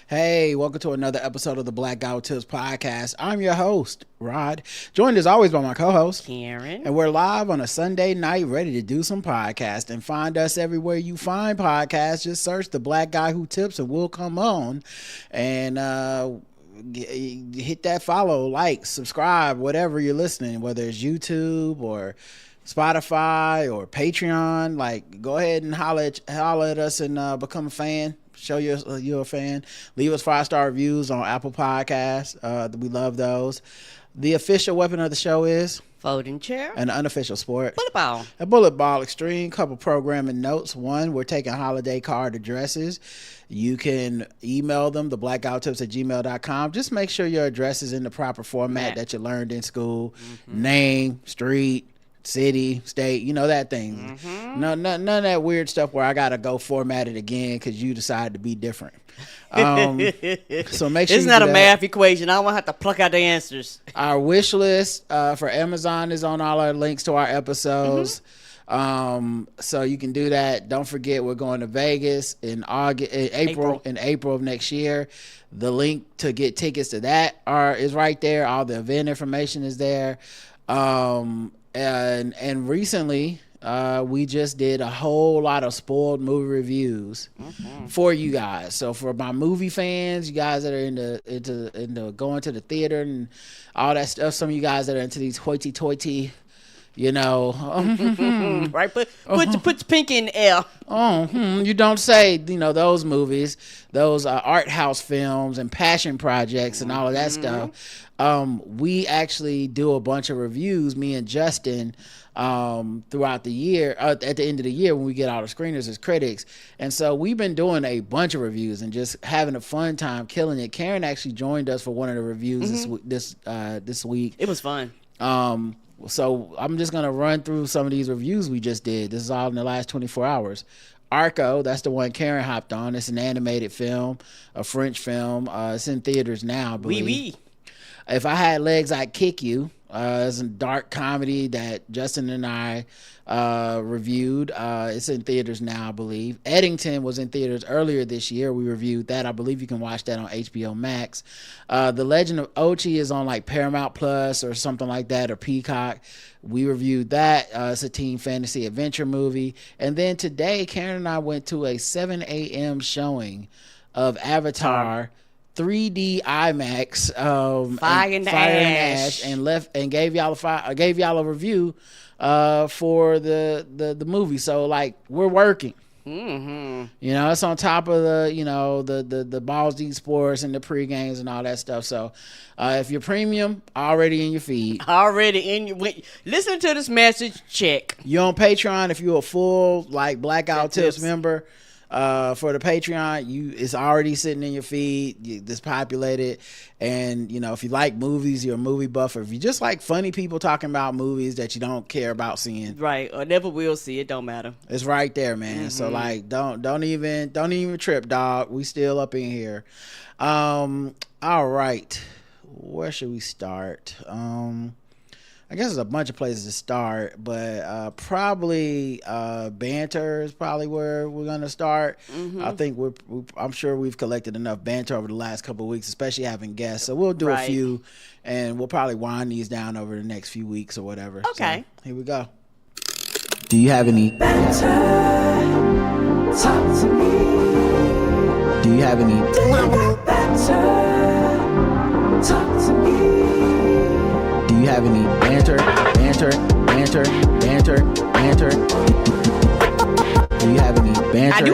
Hey, welcome to another episode of the Black Guy with Tips podcast. I'm your host, Rod, joined as always by my co-host, Karen. and we're live on a Sunday night ready to do some podcasting. Find us everywhere you find podcasts. Just search the Black Guy Who Tips and we'll come on and hit that follow, like, subscribe, whatever you're listening, whether it's YouTube or Spotify or Patreon. Like, go ahead and holler at us and become a fan. Show you're a fan. Leave us 5-star reviews on Apple Podcasts. We love those. The official weapon of the show is Folding chair. an unofficial sport. Bullet ball. A bullet ball extreme. Couple programming notes. One, we're taking holiday card addresses. You can email them, theblackguywithtips@gmail.com. Just make sure your address is in the proper format that you learned in school. Name, street, city, state, you know that thing. None of that weird stuff where I gotta go format it again because you decided to be different. So make sure it's not a math equation. I don't want to have to pluck out the answers. Our wish list for Amazon is on all our links to our episodes. So you can do that. Don't forget, we're going to Vegas in April of next year. The link to get tickets to that is right there. All the event information is there. And recently, we just did a whole lot of spoiled movie reviews for you guys. So for my movie fans, you guys that are into going to the theater and all that stuff, some of you guys that are into these hoity-toity, you know, right? Put your pinky in the air. You don't say, you know, those movies, those art house films and passion projects and all of that stuff. We actually do a bunch of reviews, me and Justin, throughout the year, at the end of the year when we get all the screeners as critics. And so we've been doing a bunch of reviews and just having a fun time, killing it. Karen actually joined us for one of the reviews this week. It was fun. So I'm just going to run through some of these reviews we just did. This is all in the last 24 hours. Arco, that's the one Karen hopped on. It's an animated film, a French film. It's in theaters now, I believe. Oui. If I Had Legs, I'd Kick You. It's a dark comedy that Justin and I reviewed. It's in theaters now, I believe. Eddington was in theaters earlier this year. We reviewed that. I believe you can watch that on HBO Max. The Legend of Ochi is on like Paramount Plus or something like that, or Peacock. We reviewed that. It's a teen fantasy adventure movie. And then today, Karen and I went to a 7 a.m. showing of Avatar 3D IMAX, Fire in the Ash, and gave y'all a review for the movie. So like, we're working. You know, it's on top of the Balls Deep Sports and the pre-games and all that stuff. So if you're premium, already in your feed, listen to this message, check. You're on Patreon. If you're a full like Blackout Tips member, for the Patreon, it's already sitting in your feed. It's populated. And you know, if you like movies, you're a movie buff, or if you just like funny people talking about movies that you don't care about seeing, right, or never will see, it don't matter. It's right there, man. So like, don't even trip, dog. We still up in here. All right, where should we start? I guess there's a bunch of places to start, but probably banter is probably where we're gonna start. I think I'm sure we've collected enough banter over the last couple of weeks, especially having guests. So we'll do a few, and we'll probably wind these down over the next few weeks or whatever. Okay. So, here we go. Do you have any banter? Talk to me. Do you have any banter? Talk to me. Do you have any banter? Do you have any banter? I do.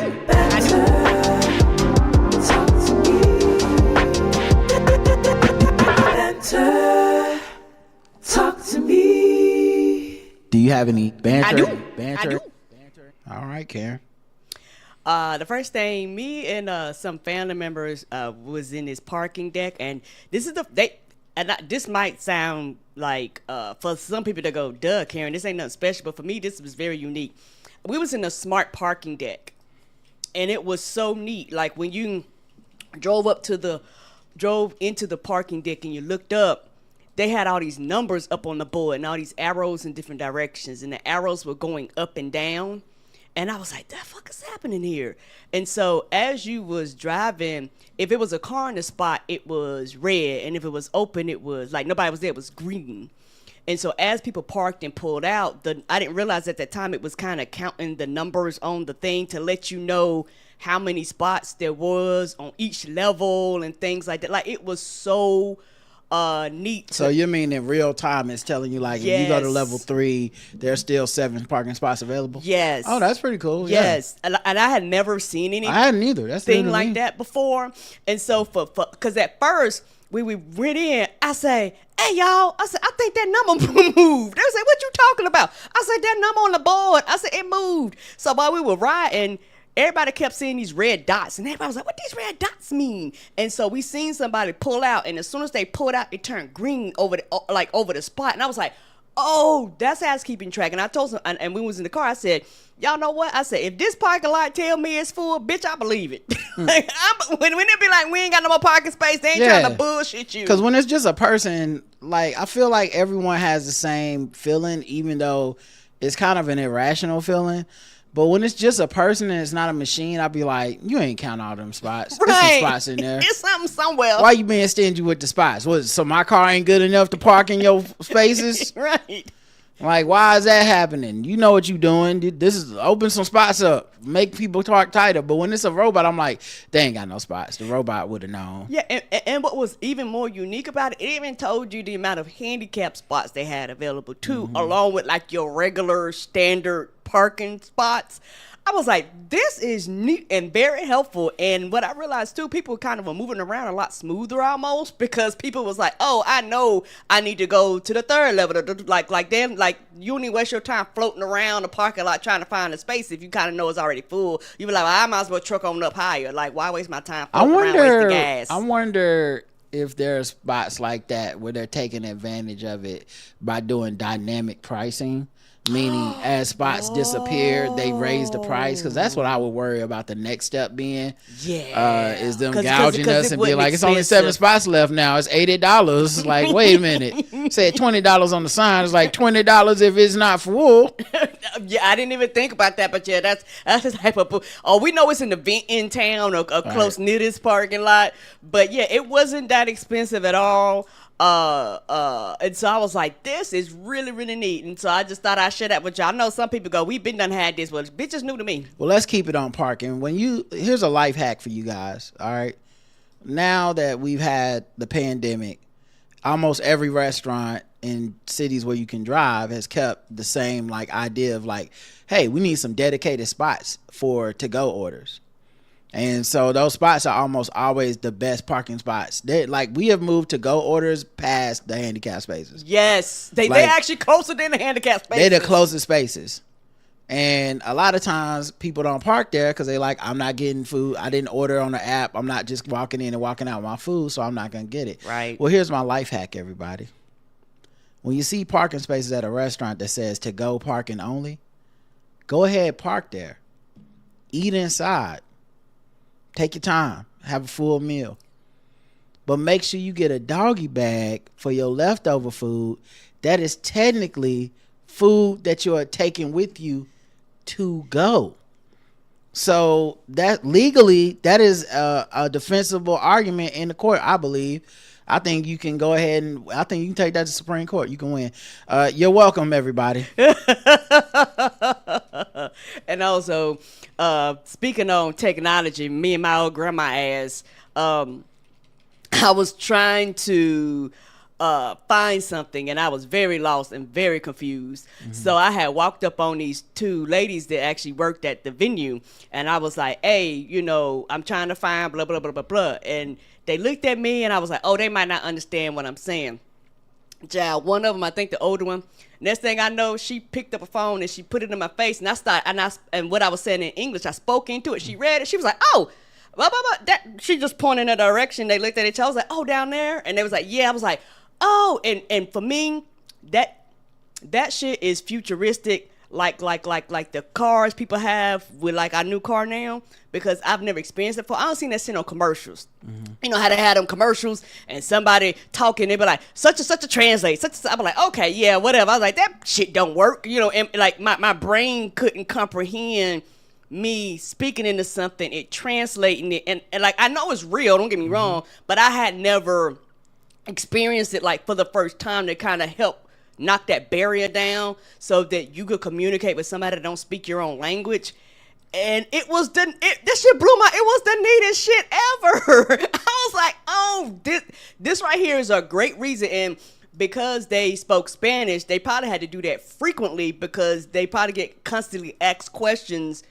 Talk to me. Banter. Talk to me. Do you have any banter? I do. Banter. All right, Karen. The first thing, me and some family members was in this parking deck, and this is this might sound like for some people to go, duh, Karen, this ain't nothing special, but for me, this was very unique. We was in a smart parking deck, and it was so neat. Like when you drove into the parking deck and you looked up, they had all these numbers up on the board and all these arrows in different directions, and the arrows were going up and down. And I was like, the fuck is happening here? And so as you was driving, if it was a car in the spot, it was red. And if it was open, it was like nobody was there, it was green. And so as people parked and pulled out, I didn't realize at that time it was kind of counting the numbers on the thing to let you know how many spots there was on each level and things like that. Like, it was so neat. So you mean in real time it's telling you, like, if you go to level 3, there's still 7 parking spots available? Yes. Oh, that's pretty cool. Yes. Yeah. And I had never seen anything. I hadn't either. That's thing like that before. And so because at first we went in, I say, hey y'all, I said, I think that number moved. They was like, what you talking about? I said, that number on the board. I said, it moved. So while we were riding, everybody kept seeing these red dots, and everybody was like, what these red dots mean? And so we seen somebody pull out, and as soon as they pulled out, it turned green over the spot. And I was like, oh, that's how it's keeping track. And I told them, and we was in the car, I said, y'all know what? I said, if this parking lot tell me it's full, bitch, I believe it. Like, when it be like, we ain't got no more parking space, they ain't trying to bullshit you. Because when it's just a person, like, I feel like everyone has the same feeling, even though it's kind of an irrational feeling. But when it's just a person and it's not a machine, I'll be like, you ain't count all them spots. Right. There's some spots in there. It's something somewhere. Why you being stingy with the spots? What, so my car ain't good enough to park in your spaces? Right. Like, why is that happening? You know what you doing. This is open some spots up. Make people park tighter. But when it's a robot, I'm like, they ain't got no spots. The robot would have known. Yeah, and what was even more unique about it, it even told you the amount of handicap spots they had available too, along with like your regular standard parking spots. I was like, this is neat and very helpful. And what I realized too, people kind of were moving around a lot smoother almost, because people was like, oh, I know I need to go to the third level. Like them, like, you don't need to waste your time floating around the parking lot trying to find a space if you kind of know it's already full. You be like, well, I might as well truck on up higher. Like, why waste my time floating around wasting gas? I wonder if there are spots like that where they're taking advantage of it by doing dynamic pricing. Meaning, as spots disappear, they raise the price, because that's what I would worry about the next step being. Yeah, is them gouging us and be like, it's only 7 spots left now. It's $80. Like, wait a minute. Said $20 on the sign. It's like $20 if it's not full. Yeah, I didn't even think about that, but yeah, that's the type of. Oh, we know it's an event in town, or a close knit parking lot, but yeah, it wasn't that expensive at all. And so I was like, this is really, really neat. And so I just thought I'd share that with y'all. I know some people go, we've been done had this, but bitch is new to me. Well, let's keep it on parking. Here's a life hack for you guys. All right. Now that we've had the pandemic, almost every restaurant in cities where you can drive has kept the same like idea of like, hey, we need some dedicated spots for to-go orders. And so those spots are almost always the best parking spots. We have moved to-go orders past the handicap spaces. Yes. They're actually closer than the handicap spaces. They're the closest spaces. And a lot of times people don't park there because they like, I'm not getting food. I didn't order on the app. I'm not just walking in and walking out with my food, so I'm not going to get it. Right. Well, here's my life hack, everybody. When you see parking spaces at a restaurant that says to-go parking only, go ahead, park there. Eat inside. Take your time. Have a full meal. But make sure you get a doggy bag for your leftover food. That is technically food that you are taking with you to go. So that legally, that is a defensible argument in the court, I believe. I think you can go ahead and I think you can take that to Supreme Court. You can win. You're welcome, everybody. And also, speaking on technology, me and my old grandma ass, I was trying to find something, and I was very lost and very confused. Mm-hmm. So I had walked up on these 2 ladies that actually worked at the venue, and I was like, hey, I'm trying to find blah, blah, blah, blah, blah. And they looked at me, and I was like, oh, they might not understand what I'm saying. Child, one of them, I think the older one, next thing I know, she picked up a phone and she put it in my face, and I started, and what I was saying in English, I spoke into it. She read it. She was like, oh, blah, blah, blah. She just pointed in a direction. They looked at each other. I was like, oh, down there. And they was like, yeah. I was like, oh, and for me, that shit is futuristic. like the cars people have with like our new car now, because I've never experienced it before. I don't seen that shit on commercials. You know how they had them commercials and somebody talking, they be like, such and such a translate, such and such. I be like, okay, yeah, whatever. I was like, that shit don't work. You know, and like my brain couldn't comprehend me speaking into something, it translating it, and like I know it's real, don't get me wrong, but I had never experienced it like for the first time to kind of help knock that barrier down so that you could communicate with somebody that don't speak your own language. And it was this shit blew my, it was the neatest shit ever. I was like, oh, this right here is a great reason. And because they spoke Spanish, they probably had to do that frequently because they probably get constantly asked questions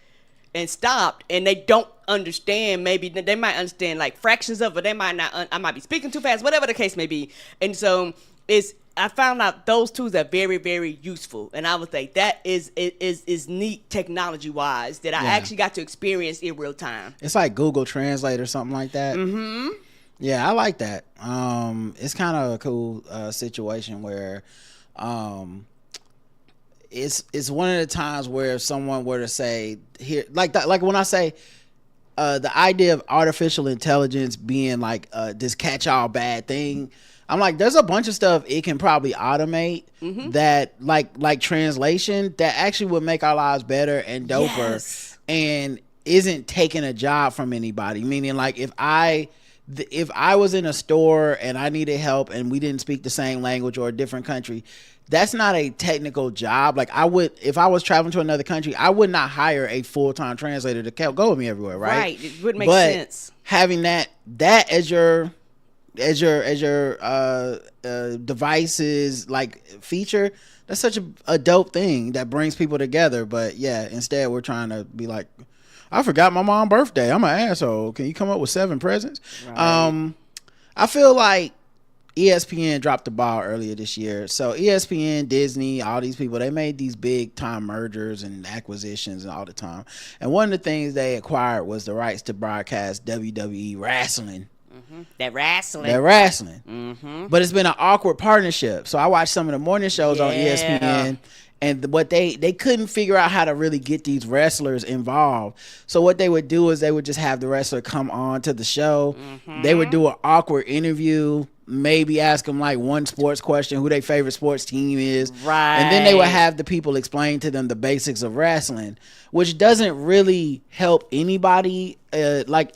and stopped, and they don't understand. Maybe they might understand like fractions of it, they might not. I might be speaking too fast, whatever the case may be. And so I found out those tools are very, very useful, and I would think that is neat technology wise that I actually got to experience in real time. It's like Google Translate or something like that. Yeah, I like that. It's kind of a cool situation where it's one of the times where if someone were to say here like that, like when I say the idea of artificial intelligence being like this catch-all bad thing, I'm like, there's a bunch of stuff it can probably automate that like translation that actually would make our lives better and doper and isn't taking a job from anybody. Meaning like if I was in a store and I needed help and we didn't speak the same language or a different country, that's not a technical job. Like if I was traveling to another country, I would not hire a full-time translator to go with me everywhere, right? Right, it wouldn't make sense. Having that as your device's like feature, that's such a dope thing that brings people together. But yeah, instead we're trying to be like, I forgot my mom's birthday, I'm an asshole, can you come up with 7 presents? Right. I feel like ESPN dropped the ball earlier this year. So ESPN, Disney, all these people, they made these big time mergers and acquisitions and all the time. And one of the things they acquired was the rights to broadcast WWE wrestling. That wrestling. But it's been an awkward partnership. So I watched some of the morning shows on ESPN, and what they couldn't figure out how to really get these wrestlers involved. So what they would do is they would just have the wrestler come on to the show. They would do an awkward interview, maybe ask them like one sports question, who their favorite sports team is. Right. And then they would have the people explain to them the basics of wrestling, which doesn't really help anybody. Like,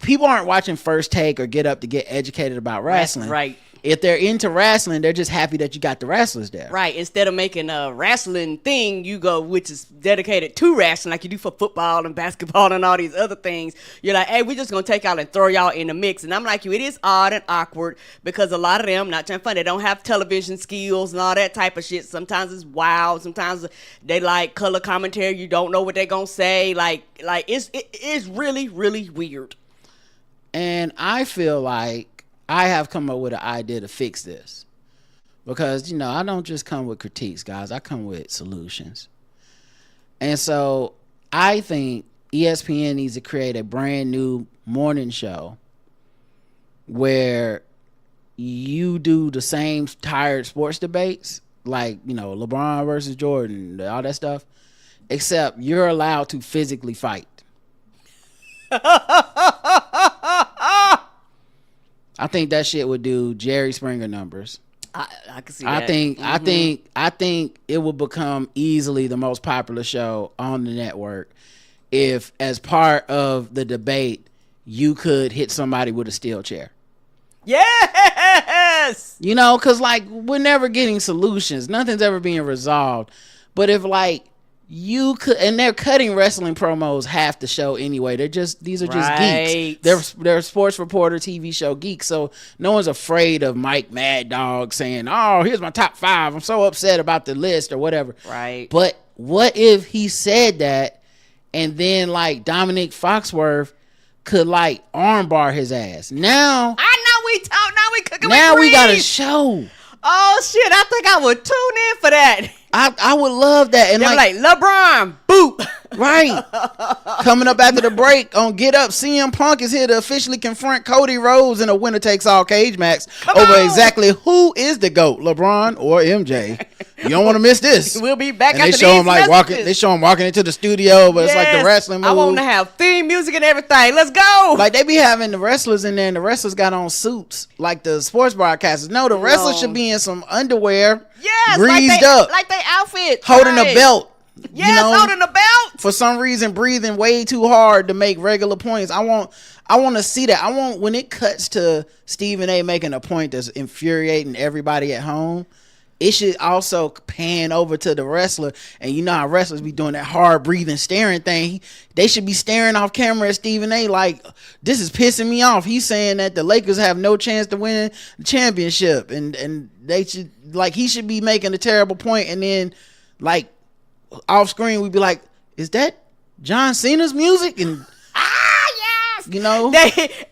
people aren't watching First Take or Get Up to get educated about wrestling. Right. If they're into wrestling, they're just happy that you got the wrestlers there. Right. Instead of making a wrestling thing, you go, which is dedicated to wrestling, like you do for football and basketball and all these other things. You're like, hey, we're just going to take y'all and throw y'all in the mix. And I'm like, it is odd and awkward because a lot of them, not trying to fun, they don't have television skills and all that type of shit. Sometimes it's wild. Sometimes they like color commentary. You don't know what they're going to say. Like it's really, really weird. And I feel like I have come up with an idea to fix this, because, you know, I don't just come with critiques, guys. I come with solutions. And so I think ESPN needs to create a brand new morning show where you do the same tired sports debates, like, you know, LeBron versus Jordan, all that stuff, except you're allowed to physically fight. I think that shit would do Jerry Springer numbers. I can see that. I think it would become easily the most popular show on the network if, as part of the debate, you could hit somebody with a steel chair. Yes! You know, because, like, we're never getting solutions. Nothing's ever being resolved. But if, like, you could, and they're cutting wrestling promos half the show anyway. These are just geeks. They're sports reporter, TV show geeks. So no one's afraid of Mike Mad Dog saying, "Oh, here's my top 5. I'm so upset about the list," or whatever. Right. But what if he said that, and then like Dominic Foxworth could like armbar his ass? Now I know we talk. Now we cooking. Now we got a show. Oh shit! I think I would tune in for that. I would love that. And like LeBron, boom. boot. Right. Coming up after the break on Get Up, CM Punk is here to officially confront Cody Rhodes in a winner takes all cage match over exactly who is the GOAT, LeBron or MJ. You don't want to miss this. We'll be back and after they show these him like messages. walking. They show him walking into the studio, but it's like the wrestling move. I want to have theme music and everything. Let's go. Like they be having the wrestlers in there, and the wrestlers got on suits like the sports broadcasters. No, the wrestlers should be in some underwear, greased up, like they outfit, holding a belt. Yes, you know, holding a belt. For some reason, breathing way too hard to make regular points. I want to see that. I want when it cuts to Stephen A. making a point that's infuriating everybody at home. It should also pan over to the wrestler, and you know how wrestlers be doing that hard breathing, staring thing. They should be staring off camera at Stephen A. like, this is pissing me off. He's saying that the Lakers have no chance to win the championship, and they should like he should be making a terrible point, and then like off screen we'd be like, is that John Cena's music? And you know,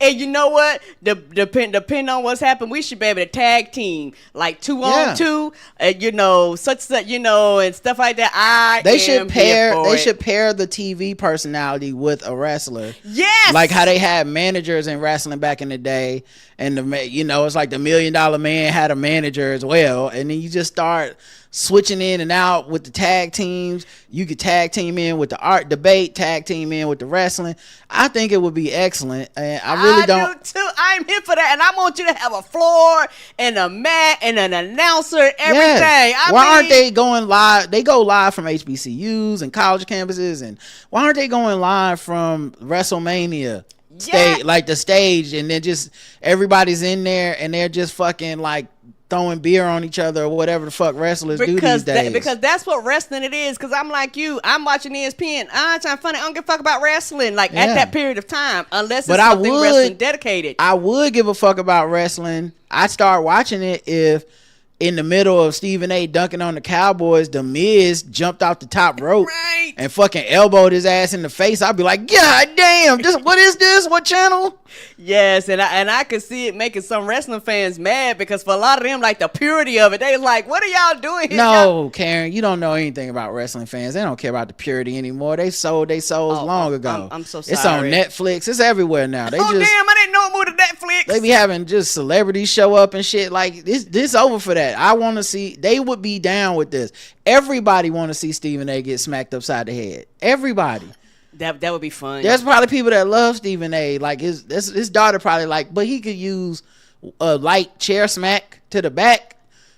and you know what? Depend on what's happened, we should be able to tag team like 2 on 2, you know, such you know, and stuff like that. They should pair the TV personality with a wrestler. Yes, like how they had managers in wrestling back in the day, and you know, it's like the $1 Million Man had a manager as well, and then you just start switching in and out with the tag teams. You could tag team in with the art debate, tag team in with the wrestling. I think it would be excellent, and I really don't. Do too. I'm here for that, and I want you to have a floor and a mat and an announcer, everything. Yes. Why aren't they going live? They go live from HBCUs and college campuses, and why aren't they going live from WrestleMania? Like the stage, and then just everybody's in there and they're just fucking like throwing beer on each other or whatever the fuck wrestlers do these days. Because that's what wrestling it is. Because I'm like you, I'm watching ESPN. I'm trying to funny. I don't give a fuck about wrestling at that period of time, unless it's something wrestling dedicated. I would give a fuck about wrestling. I'd start watching it if in the middle of Stephen A. dunking on the Cowboys, The Miz jumped off the top rope and fucking elbowed his ass in the face. I'd be like, God damn, what is this? What channel? Yes, and I could see it making some wrestling fans mad, because for a lot of them, like the purity of it, they like, what are y'all doing here? No, Karen, you don't know anything about wrestling fans. They don't care about the purity anymore. They sold their souls long ago. I'm so sorry. It's on Netflix. It's everywhere now. Damn, I didn't know it moved to Netflix. They be having just celebrities show up and shit. Like this over for that. I want to see. They would be down with this. Everybody want to see Stephen A. get smacked upside the head. Everybody. That would be fun. There's probably people that love Stephen A. Like his daughter probably like, but he could use a light chair smack to the back.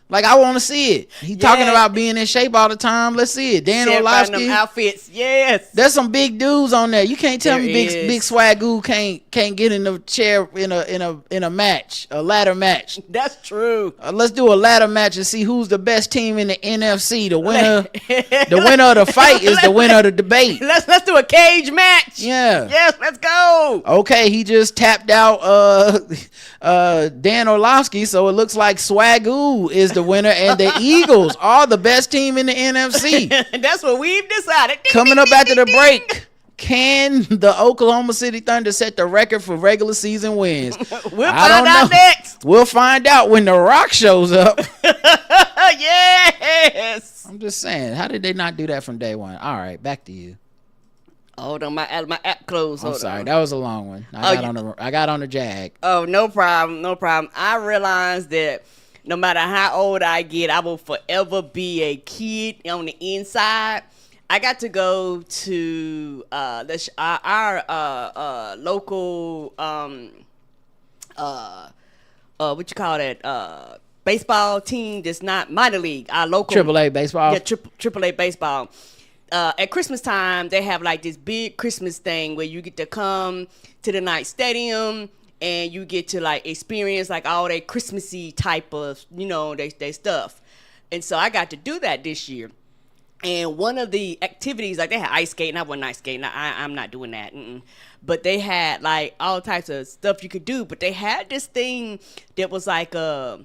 Like, I want to see it. He talking about being in shape all the time. Let's see it. Dan Orlovsky outfits. Yes. There's some big dudes on there. You can't tell me big swagoo can't get in the chair in a match, a ladder match. That's true. Let's do a ladder match and see who's the best team in the NFC. The winner of the fight is the winner of the debate. Let's do a cage match. Yeah. Yes, let's go. Okay, he just tapped out Dan Orlovsky, so it looks like Swagoo is the winner, and the Eagles are the best team in the NFC. That's what we've decided. Coming up after the break, can the Oklahoma City Thunder set the record for regular season wins? We'll find out next. We'll find out when The Rock shows up. Yes. I'm just saying, how did they not do that from day one? All right, back to you. Hold on, my app closed. I'm sorry, that was a long one. I got on the Jag. Oh, no problem. I realized that no matter how old I get, I will forever be a kid on the inside. I got to go to our local what you call that, baseball team that's not minor league. Our local AAA baseball. Yeah, AAA baseball. At Christmas time, they have like this big Christmas thing where you get to come to the night stadium and you get to like experience like all that Christmassy type of, you know, they stuff. And so I got to do that this year. And one of the activities, like they had ice skating. I wasn't ice skating. I'm not doing that. But they had like all types of stuff you could do. But they had this thing that was like a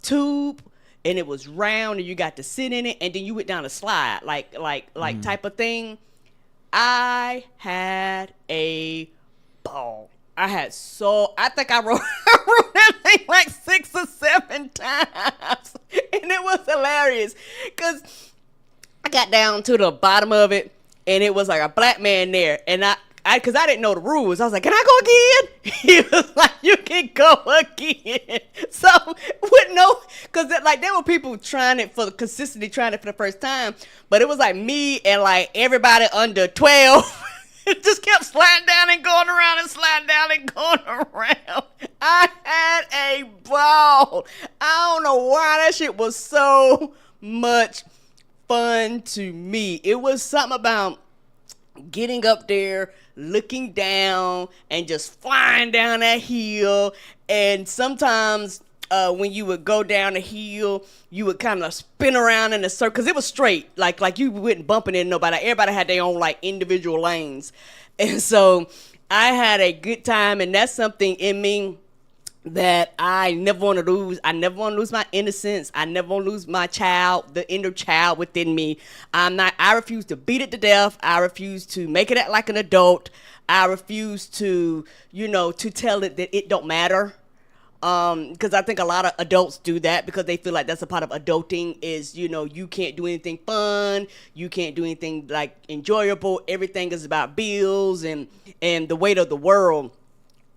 tube, and it was round, and you got to sit in it, and then you went down a slide, like type of thing. I had a ball. I think I wrote that thing like 6 or 7 times, and it was hilarious because I got down to the bottom of it, and it was like a black man there, and because I didn't know the rules. I was like, "Can I go again?" He was like, "You can go again." So with no, because like there were people trying it for consistently trying it for the first time, but it was like me and like everybody under 12. It just kept sliding down and going around and sliding down and going around. I had a ball. I don't know why that shit was so much fun to me. It was something about getting up there, looking down, and just flying down that hill. And sometimes when you would go down the hill, you would kind of spin around in a circle because it was straight, like you wouldn't bumping into nobody. Everybody had their own like individual lanes, and so I had a good time. And that's something in me that I never want to lose. I never want to lose my innocence. I never want to lose my child, the inner child within me. I refuse to beat it to death. I refuse to make it act like an adult. I refuse to, to tell it that it don't matter. Because I think a lot of adults do that because they feel like that's a part of adulting is, you can't do anything fun. You can't do anything like enjoyable. Everything is about bills and the weight of the world.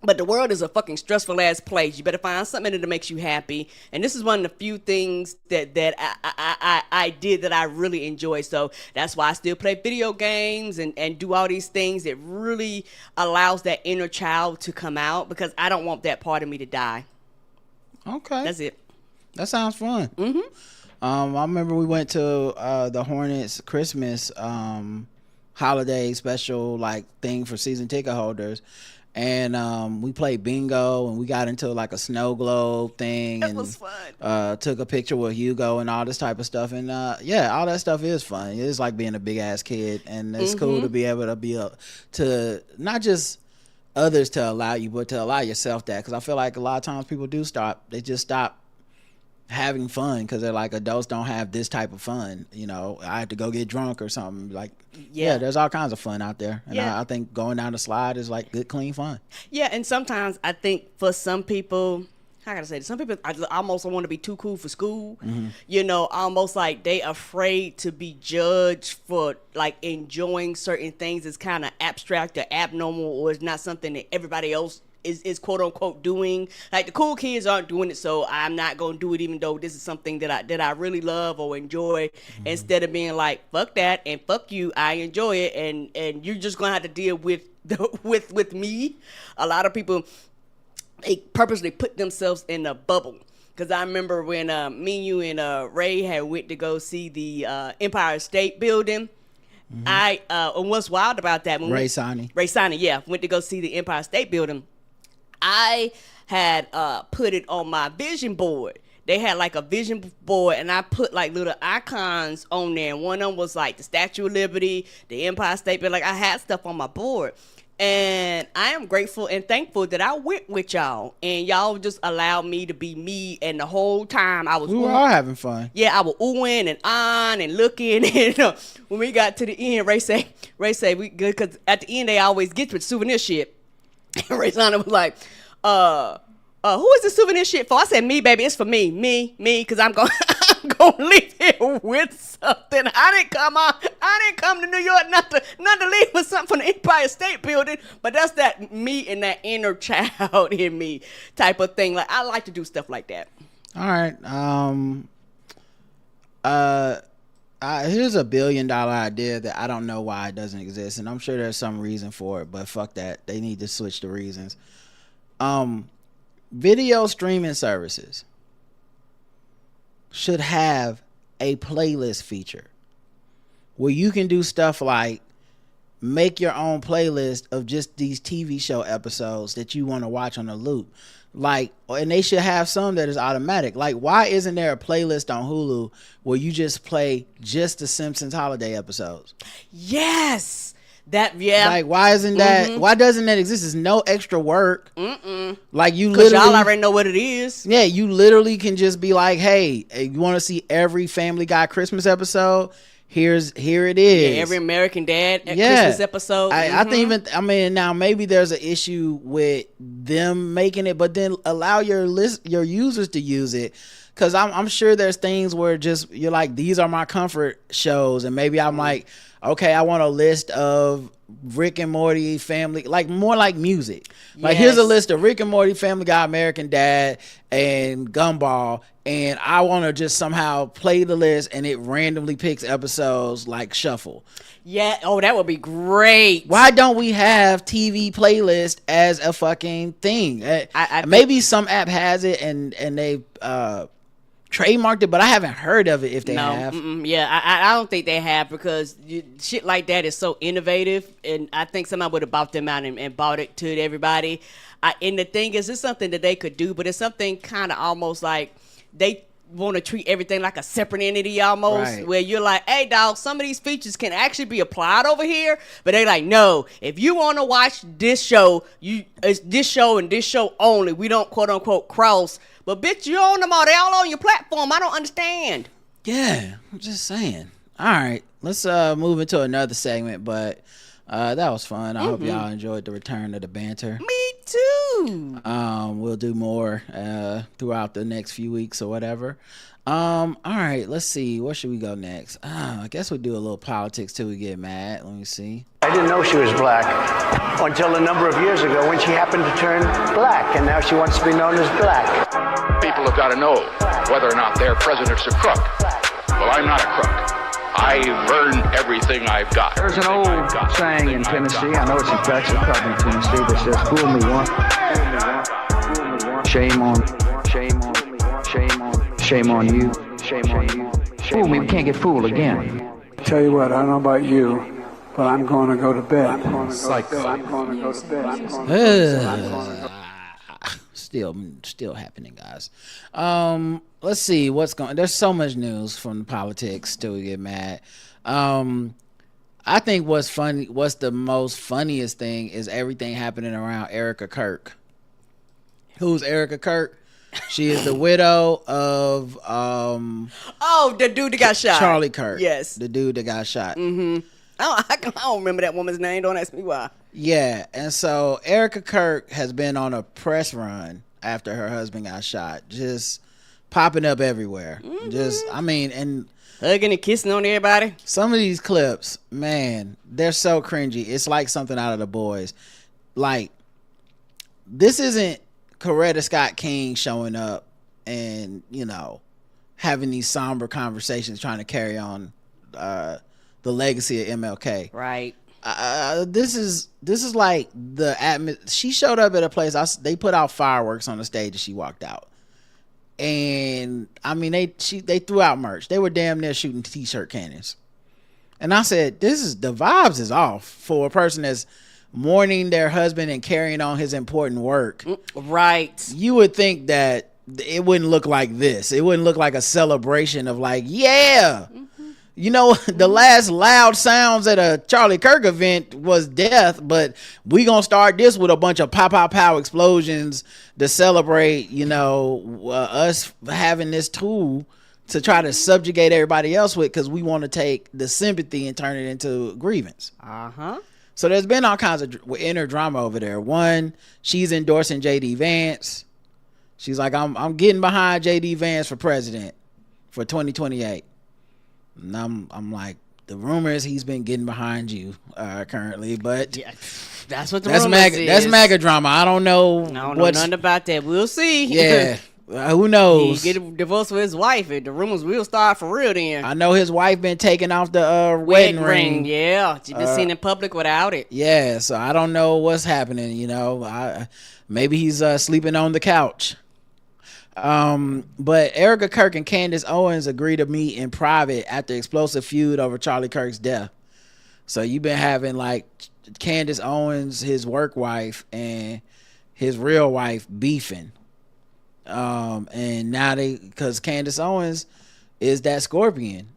But the world is a fucking stressful ass place. You better find something that makes you happy. And this is one of the few things that I did that I really enjoy. So that's why I still play video games and do all these things that really allows that inner child to come out because I don't want that part of me to die. Okay. That's it. That sounds fun. Mm-hmm. I remember we went to the Hornets Christmas holiday special like thing for season ticket holders. And we played bingo and we got into like a snow globe thing. That and was fun. Took a picture with Hugo and all this type of stuff. And yeah, all that stuff is fun. It's like being a big ass kid. And it's cool to be able to to not just others to allow you, but to allow yourself that. Because I feel like a lot of times people do they just stop having fun because they're like, adults don't have this type of fun. I have to go get drunk or something. Like, yeah, there's all kinds of fun out there. And I think going down the slide is like good, clean fun. Yeah, and sometimes I think for some people, how can I say this? Some people almost want to be too cool for school. Mm-hmm. Almost like they afraid to be judged for like enjoying certain things is kind of abstract or abnormal or it's not something that everybody else is quote unquote doing. Like the cool kids aren't doing it, so I'm not gonna do it even though this is something that I really love or enjoy. Mm-hmm. Instead of being like fuck that and fuck you, I enjoy it and you're just gonna have to deal with with me. A lot of people they purposely put themselves in a bubble. Because I remember when me, you, and Ray had went to go see the Empire State Building. Mm-hmm. And what's wild about that? When Ray Sani, yeah, went to go see the Empire State Building. I had put it on my vision board. They had like a vision board, and I put like little icons on there. And one of them was like the Statue of Liberty, the Empire State Building. Like I had stuff on my board. And I am grateful and thankful that I went with y'all. And y'all just allowed me to be me. And the whole time I was... We were all having fun. Yeah, I was oohing and on and looking. And when we got to the end, Ray say we good. Because at the end, they always get with souvenir shit. And Ray Sana was like, who is the souvenir shit for? I said, me, baby. It's for me, because I'm going to leave here with something. I didn't come to New York not to leave with something from the Empire State Building, but that's that me and that inner child in me type of thing. Like I like to do stuff like that. All right. Here's $1 billion idea that I don't know why it doesn't exist, and I'm sure there's some reason for it, but fuck that. They need to switch the reasons. Video streaming services should have a playlist feature where you can do stuff like make your own playlist of just these TV show episodes that you want to watch on a loop. Like, and they should have some that is automatic. Like, why isn't there a playlist on Hulu where you just play just the Simpsons holiday episodes? Yes. Like, why isn't that? Why doesn't that exist? It's no extra work. Like you literally, because y'all already know what it is. Yeah, you literally can just be like, hey, you want to see every Family Guy Christmas episode? Here it is. Yeah, every American Dad Christmas episode. I think now maybe there's an issue with them making it, but then allow your users to use it. because I'm sure there's things where just you're like, these are my comfort shows, and maybe I'm like, okay, I want a list of Rick and Morty, Family, like more like music. Like here's a list of Rick and Morty, Family Guy, American Dad, and Gumball, and I want to just somehow play the list, and it randomly picks episodes like shuffle. Yeah. Oh, that would be great. Why don't we have TV playlist as a fucking thing? Maybe some app has it and they trademarked it, but I haven't heard of it if they have. Yeah, I don't think they have, because shit like that is so innovative, and I think somebody would have bought them out and bought it to everybody. And the thing is, it's something that they could do, but it's something kind of almost like they want to treat everything like a separate entity almost, right, where you're like, hey dog, some of these features can actually be applied over here, but they like, no, if you want to watch this show, it's this show and this show only. We don't quote unquote cross, but bitch, you own them all. They all on your platform. I don't understand. Yeah, I'm just saying. All right, let's move into another segment, but that was fun. I hope y'all enjoyed the return of the banter. Me too. We'll do more throughout the next few weeks or whatever. All right, let's see. Where should we go next? I guess we'll do a little politics till we get mad. Let me see. I didn't know she was black until a number of years ago when she happened to turn black, and now she wants to be known as black. People have got to know whether or not their president's a crook. Well, I'm not a crook. I've earned everything I've got. There's an old saying in Tennessee, I know it's in Texas, probably in Tennessee, that says, fool me once, shame on you. Fool me, we can't get fooled again. Tell you what, I don't know about you, but I'm going to go to bed. Still happening, guys. Let's see what's going. There's so much news from the politics till we get mad. I think what's the most funniest thing is everything happening around Erika Kirk. Who's Erika Kirk? She is the widow of the dude that got shot. Charlie Kirk. Yes, the dude that got shot. I don't remember that woman's name. Don't ask me why. Yeah, and so Erika Kirk has been on a press run after her husband got shot, just popping up everywhere. And hugging and kissing on everybody. Some of these clips, man, they're so cringy. It's like something out of The Boys. Like, this isn't Coretta Scott King showing up and, having these somber conversations trying to carry on the legacy of MLK. Right. This is like she showed up at a place. They put out fireworks on the stage and she walked out. And I mean, they threw out merch. They were damn near shooting t-shirt cannons. And I said, the vibes is off for a person that's mourning their husband and carrying on his important work. Right. You would think that it wouldn't look like this. It wouldn't look like a celebration of like, yeah. The last loud sounds at a Charlie Kirk event was death, but we gonna start this with a bunch of pow explosions to celebrate, us having this tool to try to subjugate everybody else with, because we want to take the sympathy and turn it into grievance. So there's been all kinds of inner drama over there. One, she's endorsing JD Vance. She's like, I'm getting behind JD Vance for president for 2028. And I'm like, the rumor is he's been getting behind you currently, but yeah, that's what the rumor is. That's MAGA drama. I don't know. I don't know nothing about that. We'll see. Yeah, who knows? He get divorced with his wife, and the rumors will start for real. Then I know his wife been taking off the wedding ring. Yeah, she been seen in public without it. Yeah, so I don't know what's happening. Maybe he's sleeping on the couch. But Erika Kirk and Candace Owens agreed to meet in private after explosive feud over Charlie Kirk's death. So you've been having like Candace Owens, his work wife, and his real wife beefing. And now because Candace Owens is that scorpion,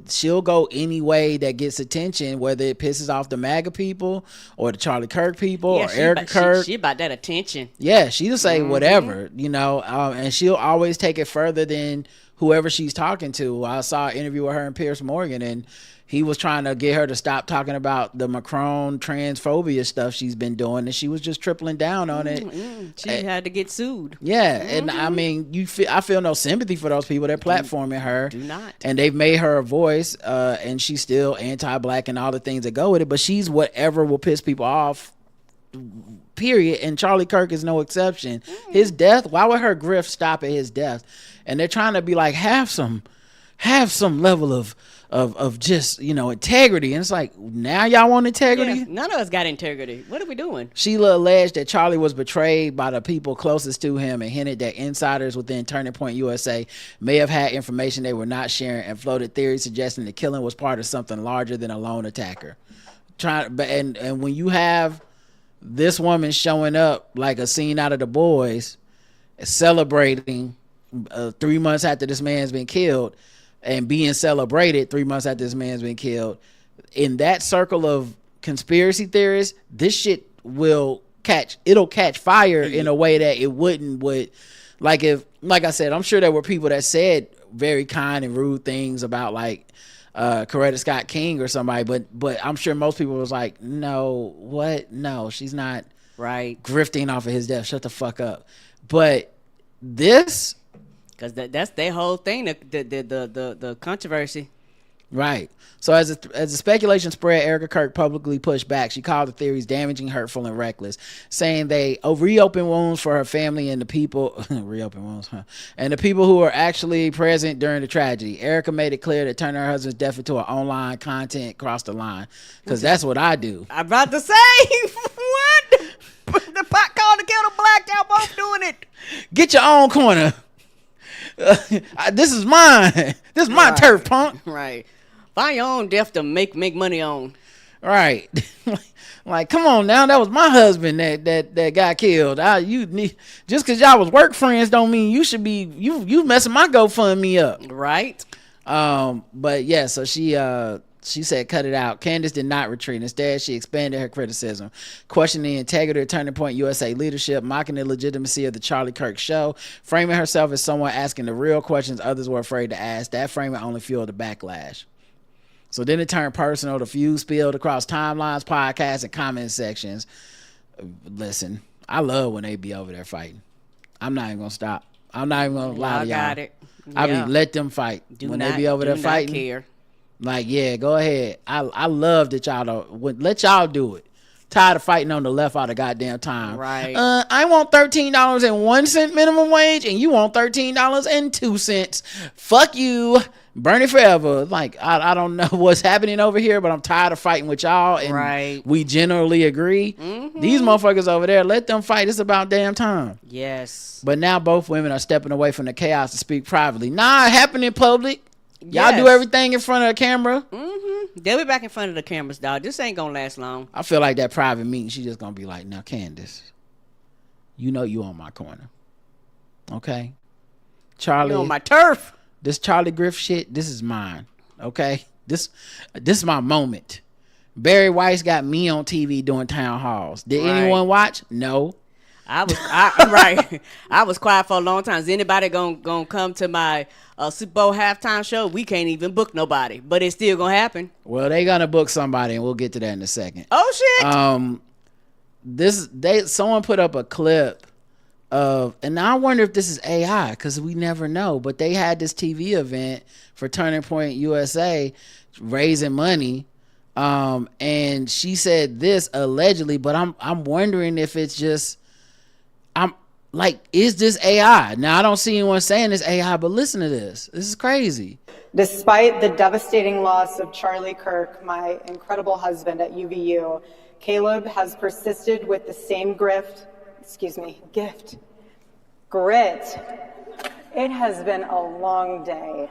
she'll go any way that gets attention, whether it pisses off the MAGA people or the Charlie Kirk people or Erika Kirk. She about that attention. Yeah, she'll say whatever, and she'll always take it further than whoever she's talking to. I saw an interview with her and Piers Morgan, and he was trying to get her to stop talking about the Macron transphobia stuff she's been doing, and she was just tripling down on it. She had to get sued. Yeah, and I mean, I feel no sympathy for those people. They're platforming her. Do not. And they've made her a voice, and she's still anti-black and all the things that go with it, but she's whatever will piss people off, period. And Charlie Kirk is no exception. His death, why would her grift stop at his death? And they're trying to be like, have some level of just, integrity. And it's like, now y'all want integrity? Yeah, none of us got integrity. What are we doing? Sheila alleged that Charlie was betrayed by the people closest to him and hinted that insiders within Turning Point USA may have had information they were not sharing, and floated theories suggesting the killing was part of something larger than a lone attacker. And when you have this woman showing up like a scene out of The Boys, celebrating 3 months after this man's been killed, and being celebrated 3 months after this man's been killed, in that circle of conspiracy theorists, this shit it'll catch fire in a way that it wouldn't like I said, I'm sure there were people that said very kind and rude things about like Coretta Scott King or somebody, but I'm sure most people was like, no, she's not right grifting off of his death, shut the fuck up. But this, because that's their whole thing, the controversy. Right. So as the speculation spread, Erika Kirk publicly pushed back. She called the theories damaging, hurtful, and reckless, saying they reopen wounds for her family and the people and the people who were actually present during the tragedy. Erika made it clear that turning her husband's death into an online content crossed the line, because that's what I do. I'm about to say, what? The pot called the kettle black. Y'all both doing it. Get your own corner. This is mine. This is my turf, punk. Right. Find your own death to make money on. Right. Like, come on now. That was my husband that got killed. Just because y'all was work friends don't mean you should be you messing my GoFundMe up. Right. But yeah, so she said cut it out. Candace did not retreat. Instead, she expanded her criticism, questioning the integrity of Turning Point USA leadership, mocking the legitimacy of the Charlie Kirk show, framing herself as someone asking the real questions others were afraid to ask. That framing only fueled the backlash. So then it turned personal. The fuse spilled across timelines, podcasts, and comment sections. Listen, I love when they be over there fighting. I'm not even gonna stop. I'm not even gonna lie to y'all. Got it. I mean, let them fight. When they be over there fighting. Care. Like, yeah, go ahead. I love that y'all don't let y'all do it. Tired of fighting on the left all the goddamn time. Right. I want $13.01 minimum wage, and you want $13.02. Fuck you. Burn it forever. Like, I don't know what's happening over here, but I'm tired of fighting with y'all, and we generally agree. Mm-hmm. These motherfuckers over there, let them fight. It's about damn time. Yes. But now both women are stepping away from the chaos to speak privately. Nah, it happened in public. Y'all do everything in front of the camera. Mm-hmm. They'll be back in front of the cameras, dog. This ain't gonna last long. I feel like that private meeting, she just gonna be like, now, Candace, you know you on my corner. Okay? Charlie. You on my turf. This Charlie Griff shit, this is mine. Okay? This is my moment. Barry Weiss got me on TV doing town halls. Did anyone watch? No. I was quiet for a long time. Is anybody gonna come to my Super Bowl halftime show? We can't even book nobody, but it's still gonna happen. Well, they gonna book somebody, and we'll get to that in a second. Oh shit! Someone put up a clip of, and I wonder if this is AI, because we never know. But they had this TV event for Turning Point USA, raising money. And she said this allegedly, but I'm wondering if it's just. I'm like, is this AI? Now, I don't see anyone saying it's AI, but listen to this. This is crazy. Despite the devastating loss of Charlie Kirk, my incredible husband at UVU, Caleb has persisted with the same gift. Grit. It has been a long day.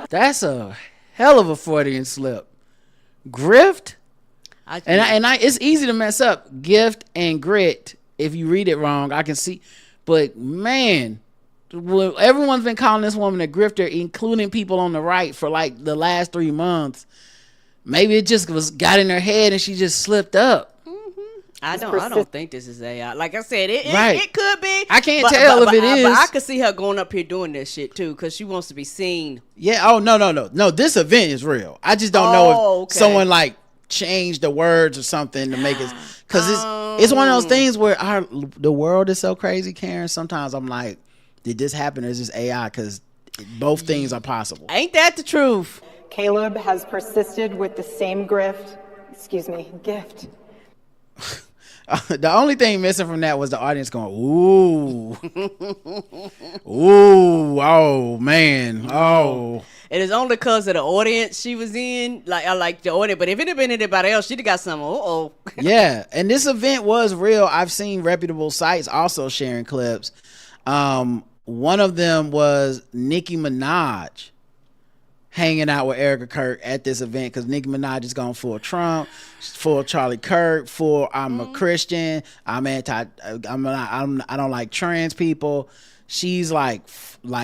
That's a hell of a Freudian slip. Grift? It's easy to mess up. Gift and grit. If you read it wrong, I can see. But man, everyone's been calling this woman a grifter, including people on the right, for like the last 3 months. Maybe it just got in her head and she just slipped up. Mm-hmm. I don't think this is AI. Like I said, it could be. I can't tell if it is. But I could see her going up here doing this shit too, because she wants to be seen. Yeah. Oh no. This event is real. I just don't know if someone like changed the words or something to make it, because it's one of those things where the world is so crazy, Karen. Sometimes I'm like, did this happen or is this AI? Because both things are possible. Ain't that the truth? Caleb has persisted with the same gift. The only thing missing from that was the audience going, ooh, ooh, oh man, oh. It is only because of the audience she was in. Like, I like the audience, but if it had been anybody else, she'd have got some. Yeah, and this event was real. I've seen reputable sites also sharing clips. One of them was Nicki Minaj hanging out with Erika Kirk at this event, because Nicki Minaj is going full Trump, full Charlie Kirk, full I'm a Christian, I don't like trans people. She's like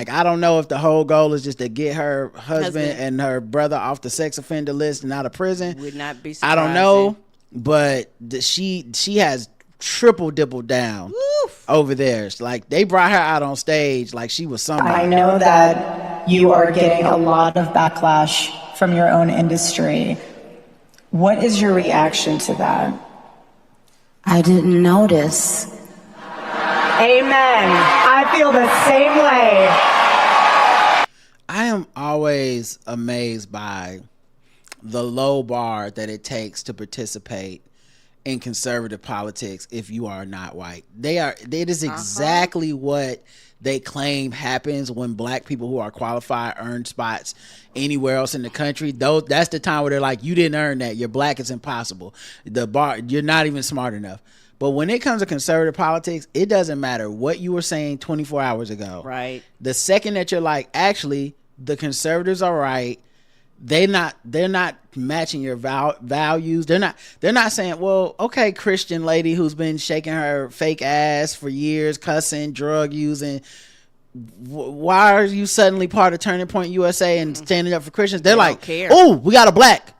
I don't know if the whole goal is just to get her husband and her brother off the sex offender list and out of prison. Would not be surprising. I don't know, but she has triple dipple down over there. It's like they brought her out on stage like she was somebody. I know that you are getting a lot of backlash from your own industry. What is your reaction to that? I didn't notice. Amen. I feel the same way. I am always amazed by the low bar that it takes to participate in conservative politics if you are not white. It is exactly what they claim happens when black people who are qualified earn spots anywhere else in the country. That's the time where they're like, you didn't earn that, you're black, it's impossible, the bar, you're not even smart enough. But when it comes to conservative politics, it doesn't matter what you were saying 24 hours ago. Right. The second that you're like, actually, the conservatives are right, they're not matching your values. They're not saying, well, okay, Christian lady who's been shaking her fake ass for years, cussing, drug using, why are you suddenly part of Turning Point USA and standing up for Christians? They're like, oh, we got a black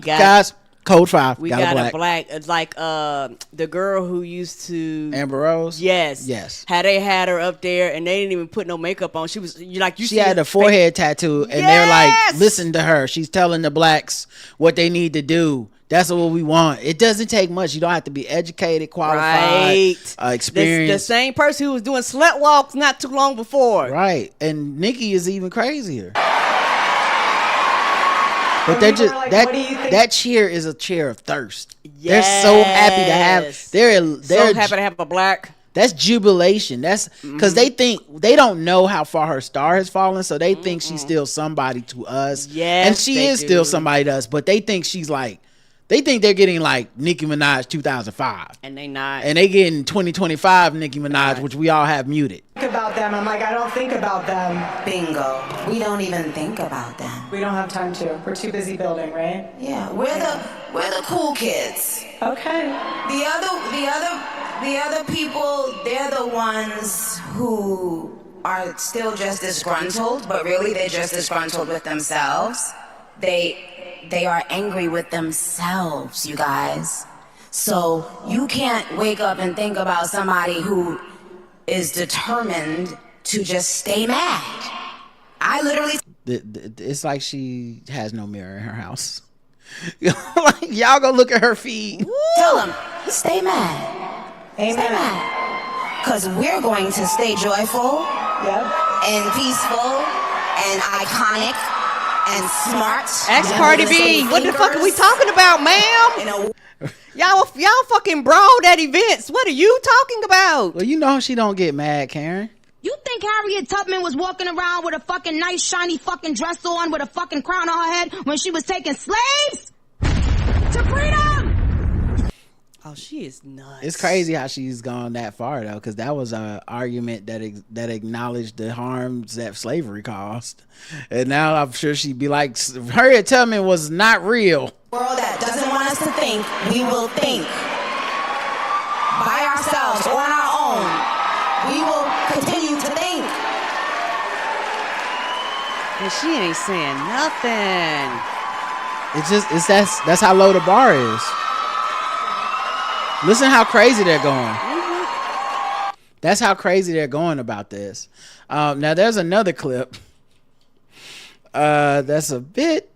guys. Code 5. We got a black. It's like the girl who used to Amber Rose. Yes. How they had her up there and they didn't even put no makeup on. She was she had a forehead tattoo, and they're like, listen to her. She's telling the blacks what they need to do. That's what we want. It doesn't take much. You don't have to be educated, qualified, experienced. The same person who was doing slut walks not too long before. Right. And Nicki is even crazier. But they're just that cheer is a cheer of thirst. Yes. They're so happy to have. They're happy to have a black. That's jubilation. That's because they don't know how far her star has fallen, so they think she's still somebody to us. Yes, and she is still somebody to us. But they think she's like, they think they're getting like Nicki Minaj 2005, and they not. And they getting 2025 Nicki Minaj, which we all have muted. Think about them. I'm like, I don't think about them. Bingo. We don't even think about them. We don't have time to. We're too busy building, right? Yeah, we're the cool kids. Okay. The other people, they're the ones who are still just disgruntled, but really they're just disgruntled with themselves. They are angry with themselves, you guys. So you can't wake up and think about somebody who is determined to just stay mad. I literally... It's like she has no mirror in her house. Like, y'all go look at her feed. Tell them, stay mad. Amen. Stay mad. Because we're going to stay joyful and peaceful and iconic and smart. Ask Cardi B. What the fuck are we talking about, ma'am? Y'all fucking brawled at events. What are you talking about? Well, you know she don't get mad, Karen. You think Harriet Tubman was walking around with a fucking nice shiny fucking dress on with a fucking crown on her head when she was taking slaves to freedom? Oh, she is nuts. It's crazy how she's gone that far though, because that was an argument that acknowledged the harms that slavery caused, and now I'm sure she'd be like, Harriet Tubman was not real. World that doesn't want us to think, we will think by ourselves or on our own. We will continue to think. And she ain't saying nothing. That's how low the bar is. Listen how crazy they're going. That's how crazy they're going about this. Now there's another clip that's a bit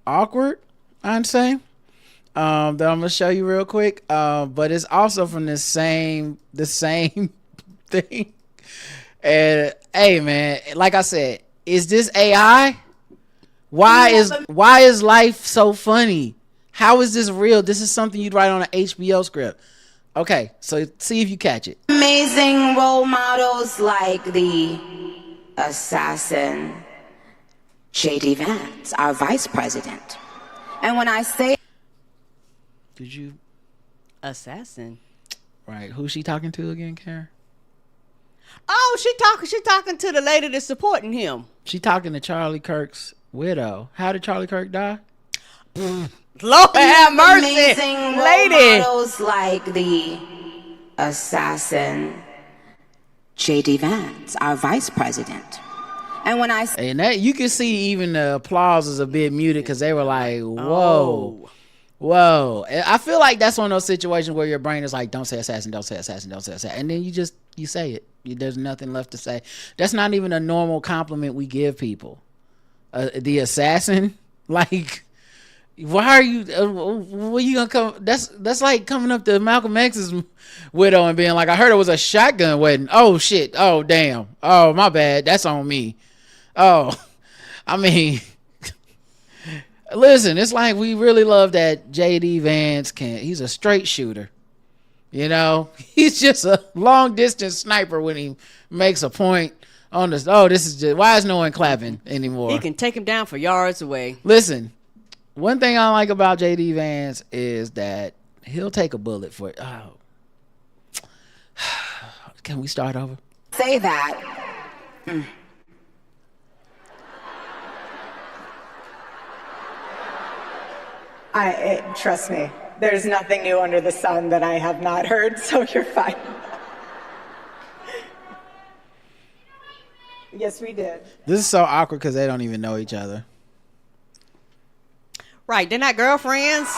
awkward, I'd say, that I'm gonna show you real quick. But it's also from the same thing. And hey, man, like I said, is this AI? Why is life so funny? How is this real? This is something you'd write on an HBO script. Okay, so see if you catch it. Amazing role models like the assassin J.D. Vance, our vice president. And when I say... Did you... Assassin? Right, who's she talking to again, Karen? Oh, she talking to the lady that's supporting him. She talking to Charlie Kirk's widow. How did Charlie Kirk die? Lord have mercy, amazing lady. Role models like the assassin J.D. Vance, our vice president. And when I and that you can see even the applause is a bit muted because they were like, whoa. Whoa. I feel like that's one of those situations where your brain is like, don't say assassin, don't say assassin, don't say assassin. And then you say it. There's nothing left to say. That's not even a normal compliment we give people. The assassin, like, why are you, what you gonna come, that's like coming up to Malcolm X's widow and being like, I heard it was a shotgun wedding. Oh shit. Oh damn. Oh my bad. That's on me. Oh, I mean, listen, it's like we really love that J.D. Vance he's a straight shooter. You know, he's just a long distance sniper when he makes a point on this. Oh, this is just, why is no one clapping anymore? He can take him down for yards away. Listen, one thing I like about J.D. Vance is that he'll take a bullet for it. Oh, can we start over? say that, Trust me, there's nothing new under the sun that I have not heard, so you're fine. Yes, we did. This is so awkward because they don't even know each other. Right, they're not girlfriends.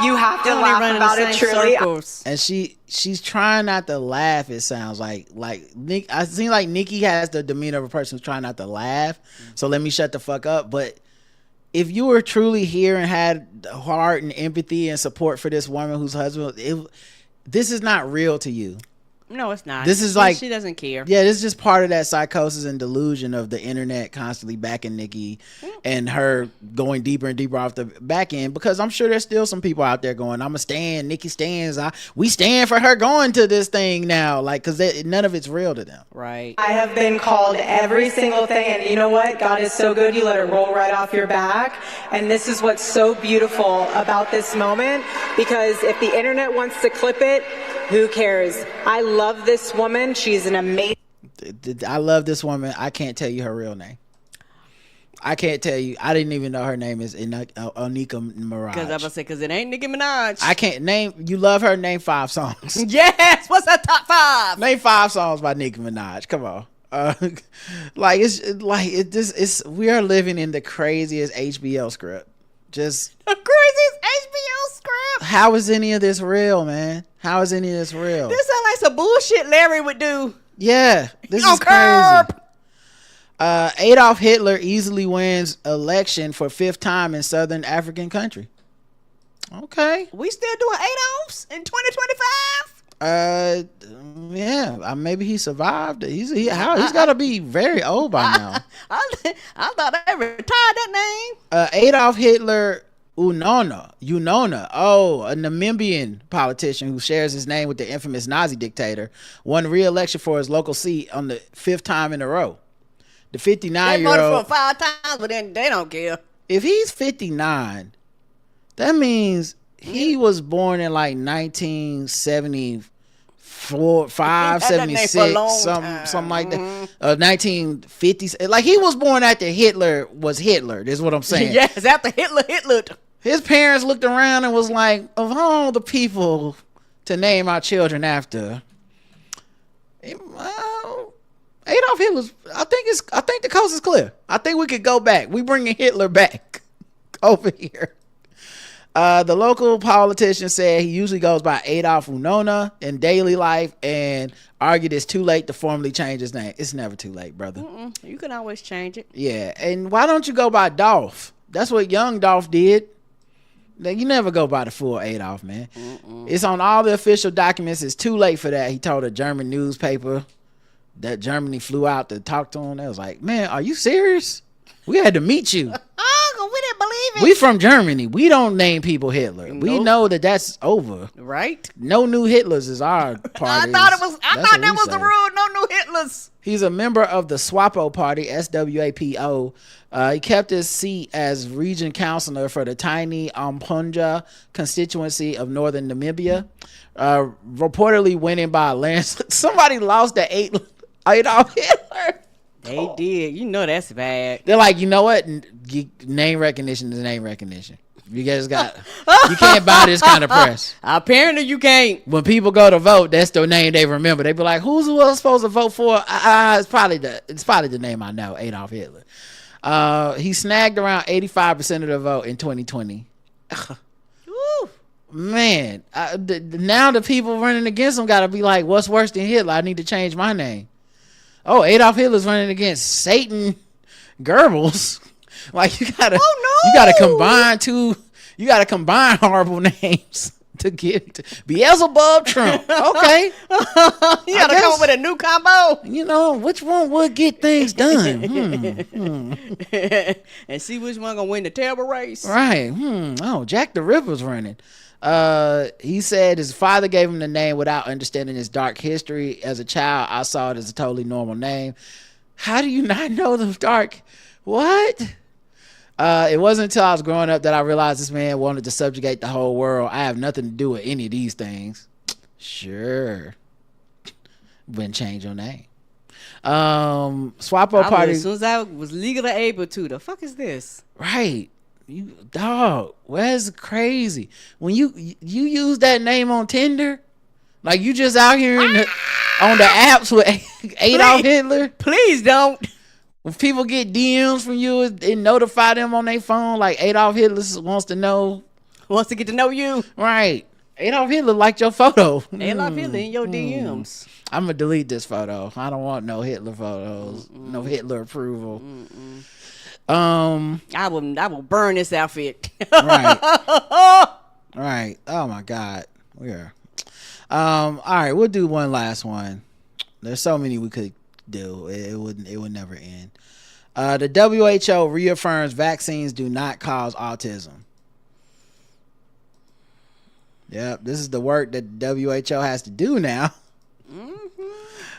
You have to laugh about it, truly. And she's trying not to laugh, it sounds like Nick. I seem like Nicki has the demeanor of a person who's trying not to laugh. So let me shut the fuck up. But if you were truly here and had heart and empathy and support for this woman whose husband, this is not real to you. No, it's not. This is like, she doesn't care. Yeah, this is just part of that psychosis and delusion of the internet constantly backing Nicki and her going deeper and deeper off the back end, because I'm sure there's still some people out there going, I'm a stan, Nicki stands, we stand for her going to this thing now, like, because none of it's real to them. Right. I have been called every single thing, and you know what? God is so good, you let it roll right off your back. And this is what's so beautiful about this moment, because if the internet wants to clip it, who cares? I love this woman. She's an amazing... I love this woman. I can't tell you her real name. I can't tell you. I didn't even know her name is Erika Minaj. Because I was gonna say, because it ain't Nicki Minaj. I can't name. You love her. Name 5 songs. Yes. What's her top 5? Name 5 songs by Nicki Minaj. Come on. We are living in the craziest HBO script. Just the craziest HBO script. How is any of this real, man? How is any of this real? This sounds like some bullshit Larry would do. Yeah, this is crazy. Adolf Hitler easily wins election for 5th time in Southern African country. Okay. We still doing Adolfs in 2025? Yeah. Maybe he survived. He's got to be very old by now. I thought I retired that name. Adolf Hitler Unona, a Namibian politician who shares his name with the infamous Nazi dictator, won re-election for his local seat on the 5th time in a row. The 59-year-old... They voted for 5 times, but then they don't care. If he's 59, that means he was born in like 1974, 76, something like that. 1950s. Like, he was born after Hitler was Hitler, is what I'm saying. Yes, after Hitler. His parents looked around and was like, of all the people to name our children after, Adolf Hitler's, I think the coast is clear. I think we could go back. We bringing Hitler back over here. The local politician said he usually goes by Adolf Unona in daily life and argued it's too late to formally change his name. It's never too late, brother. You can always change it. Yeah, and why don't you go by Dolph? That's what young Dolph did. You never go by the full Adolf, man. It's on all the official documents. It's too late for that. He told a German newspaper that Germany flew out to talk to him. They was like, man, are you serious? We had to meet you. We didn't believe it. We from Germany. We don't name people Hitler. We know that that's over. Right? No new Hitlers is our party. I thought that was the rule. No new Hitlers. He's a member of the SWAPO party, SWAPO. He kept his seat as region councilor for the tiny Ampunja constituency of northern Namibia. Reportedly winning by a landslide. Somebody lost to Adolf Hitler. They did. You know that's bad. They're like, you know what? Name recognition is name recognition. You guys you can't buy this kind of press. Apparently you can't. When people go to vote, that's the name they remember. They be like, who else supposed to vote for? It's probably the name I know, Adolf Hitler. He snagged around 85% of the vote in 2020. Man, now the people running against him got to be like, what's worse than Hitler? I need to change my name. Oh, Adolf Hitler's running against Satan Goebbels. Like you gotta combine horrible names to get to Beelzebub Trump. Okay. You gotta come up with a new combo. You know, which one would get things done? And see which one gonna win the terrible race. Right. Oh, Jack the Ripper's running. He said his father gave him the name without understanding his dark history. As a child, I saw it as a totally normal name. How do you not know the dark? What? It wasn't until I was growing up that I realized this man wanted to subjugate the whole world. I have nothing to do with any of these things. Sure. Wouldn't change your name. Swapo party. As soon as I was legally able to. The fuck is this? Right. You dog, where's crazy when you use that name on Tinder, like you just out here on the apps with Adolf Hitler. Please don't. When people get DMs from you, it notify them on their phone like Adolf Hitler wants to get to know you. Right, Adolf Hitler liked your photo. Adolf Hitler in your DMs. I'm gonna delete this photo. I don't want no Hitler photos. No Hitler approval. I will burn this outfit. Right. Oh my God. We're all right, we'll do one last one. There's so many we could do. It would never end. The WHO reaffirms vaccines do not cause autism. Yep, this is the work that the WHO has to do now.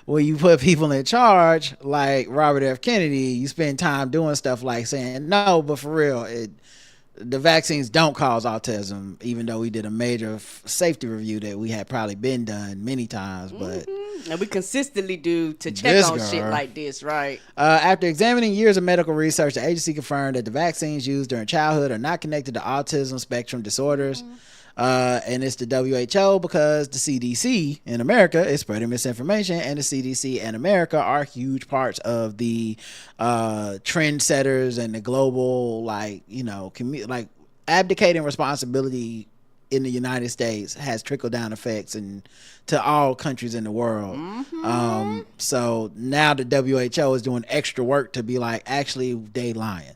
When you put people in charge like Robert F. Kennedy, you spend time doing stuff like saying, no, but for real, the vaccines don't cause autism, even though we did a major safety review that we had probably been done many times. But and we consistently do to check on shit like this, right? After examining years of medical research, the agency confirmed that the vaccines used during childhood are not connected to autism spectrum disorders. And it's the WHO because the CDC in America is spreading misinformation, and the CDC in America are huge parts of the trendsetters and the global, like, you know, abdicating responsibility in the United States has trickle down effects and to all countries in the world. So now the WHO is doing extra work to be like, actually, they lying.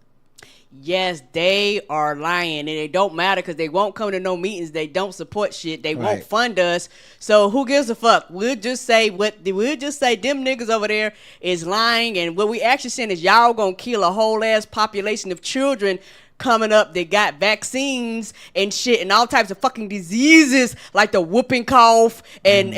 Yes, they are lying, and it don't matter because they won't come to no meetings. They don't support shit. They won't fund us. So who gives a fuck? We'll just say them niggas over there is lying, and what we actually saying is y'all gonna kill a whole ass population of children coming up. They got vaccines and shit and all types of fucking diseases like the whooping cough and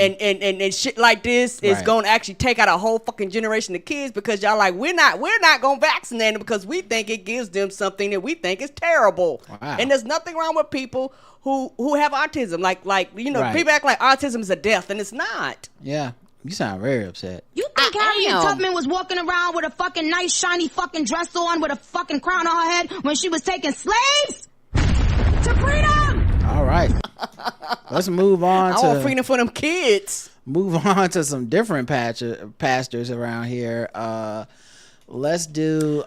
shit like this is gonna actually take out a whole fucking generation of kids because y'all like we're not gonna vaccinate them because we think it gives them something that we think is terrible. And there's nothing wrong with people who have autism. Like you know, people act like autism is a death and it's not. Yeah. You sound very upset. You think Harriet Tubman was walking around with a fucking nice shiny fucking dress on with a fucking crown on her head when she was taking slaves to freedom? All right. Let's move on I want freedom for them kids. Move on to some different pastors around here. Let's do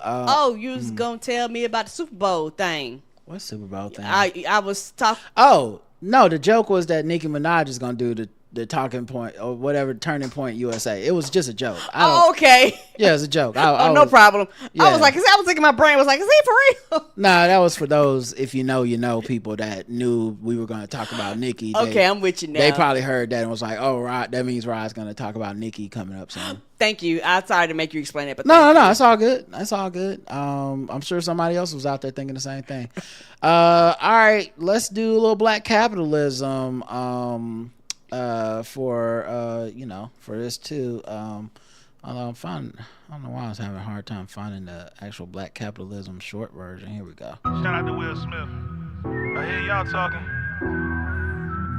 you was gonna tell me about the Super Bowl thing. What Super Bowl thing? I was talking. Oh no, the joke was that Nicki Minaj is gonna do the talking point or whatever, Turning Point USA. It was just a joke. Okay. Yeah, it's a joke. No problem. Yeah. I was like, I was thinking my brain was like, is he for real? Nah, that was for those, if you know, people that knew we were going to talk about Nicki. Okay, I'm with you now. They probably heard that and was like, oh, Rod, that means Rod's going to talk about Nicki coming up soon. Thank you. I'm sorry to make you explain it, but no, it's all good. That's all good. I'm sure somebody else was out there thinking the same thing. All right, let's do a little black capitalism. For this too. I don't know why I was having a hard time finding the actual black capitalism short version. Here we go. Shout out to Will Smith. I hear y'all talking,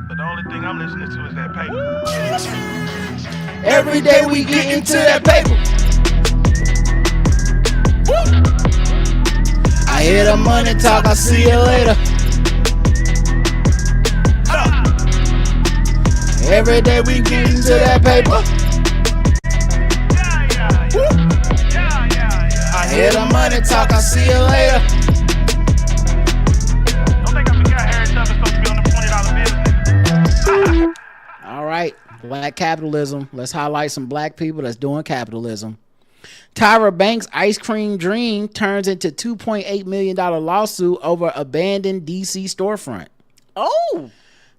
but the only thing I'm listening to is that paper. Every day we get into that paper. I hear the money talk, I'll see you later. Every day we get into that paper. I hear the money talk, I'll see you later. Don't think I forgot Harry Tubman's supposed to be on the $20 bills. All right, black capitalism. Let's highlight some black people that's doing capitalism. Tyra Banks' ice cream dream turns into $2.8 million lawsuit over abandoned DC storefront. Oh.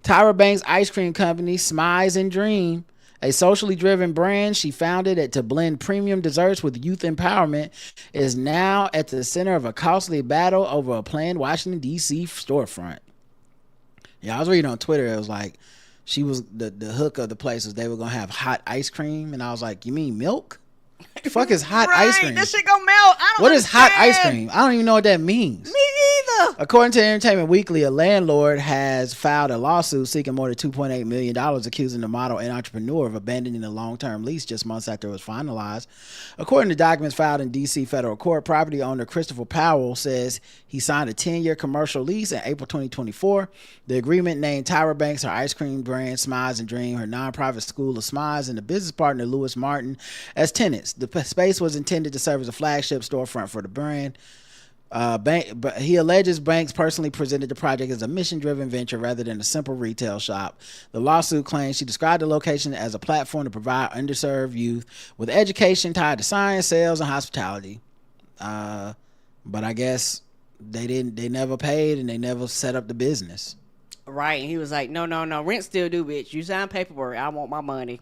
Tyra Banks' ice cream company, Smize and Dream, a socially driven brand she founded to blend premium desserts with youth empowerment, is now at the center of a costly battle over a planned Washington, D.C. storefront. Yeah, I was reading on Twitter. It was like, she was the hook of the place was they were going to have hot ice cream. And I was like, you mean milk? The fuck is hot ice cream? This shit gonna melt. What is hot ice cream? I don't even know what that means. Me neither. According to Entertainment Weekly, a landlord has filed a lawsuit seeking more than $2.8 million, accusing the model and entrepreneur of abandoning a long-term lease just months after it was finalized. According to documents filed in D.C. federal court, property owner Christopher Powell says he signed a 10-year commercial lease in April 2024. The agreement named Tyra Banks, her ice cream brand, Smize and Dream, her nonprofit school of Smize, and the business partner Lewis Martin as tenants. The space was intended to serve as a flagship storefront for the brand. But he alleges Banks personally presented the project as a mission-driven venture rather than a simple retail shop. The lawsuit claims she described the location as a platform to provide underserved youth with education tied to science, sales, and hospitality. But I guess they never paid and they never set up the business. Right, and he was like, no, rent still due, bitch. You signed paperwork. I want my money.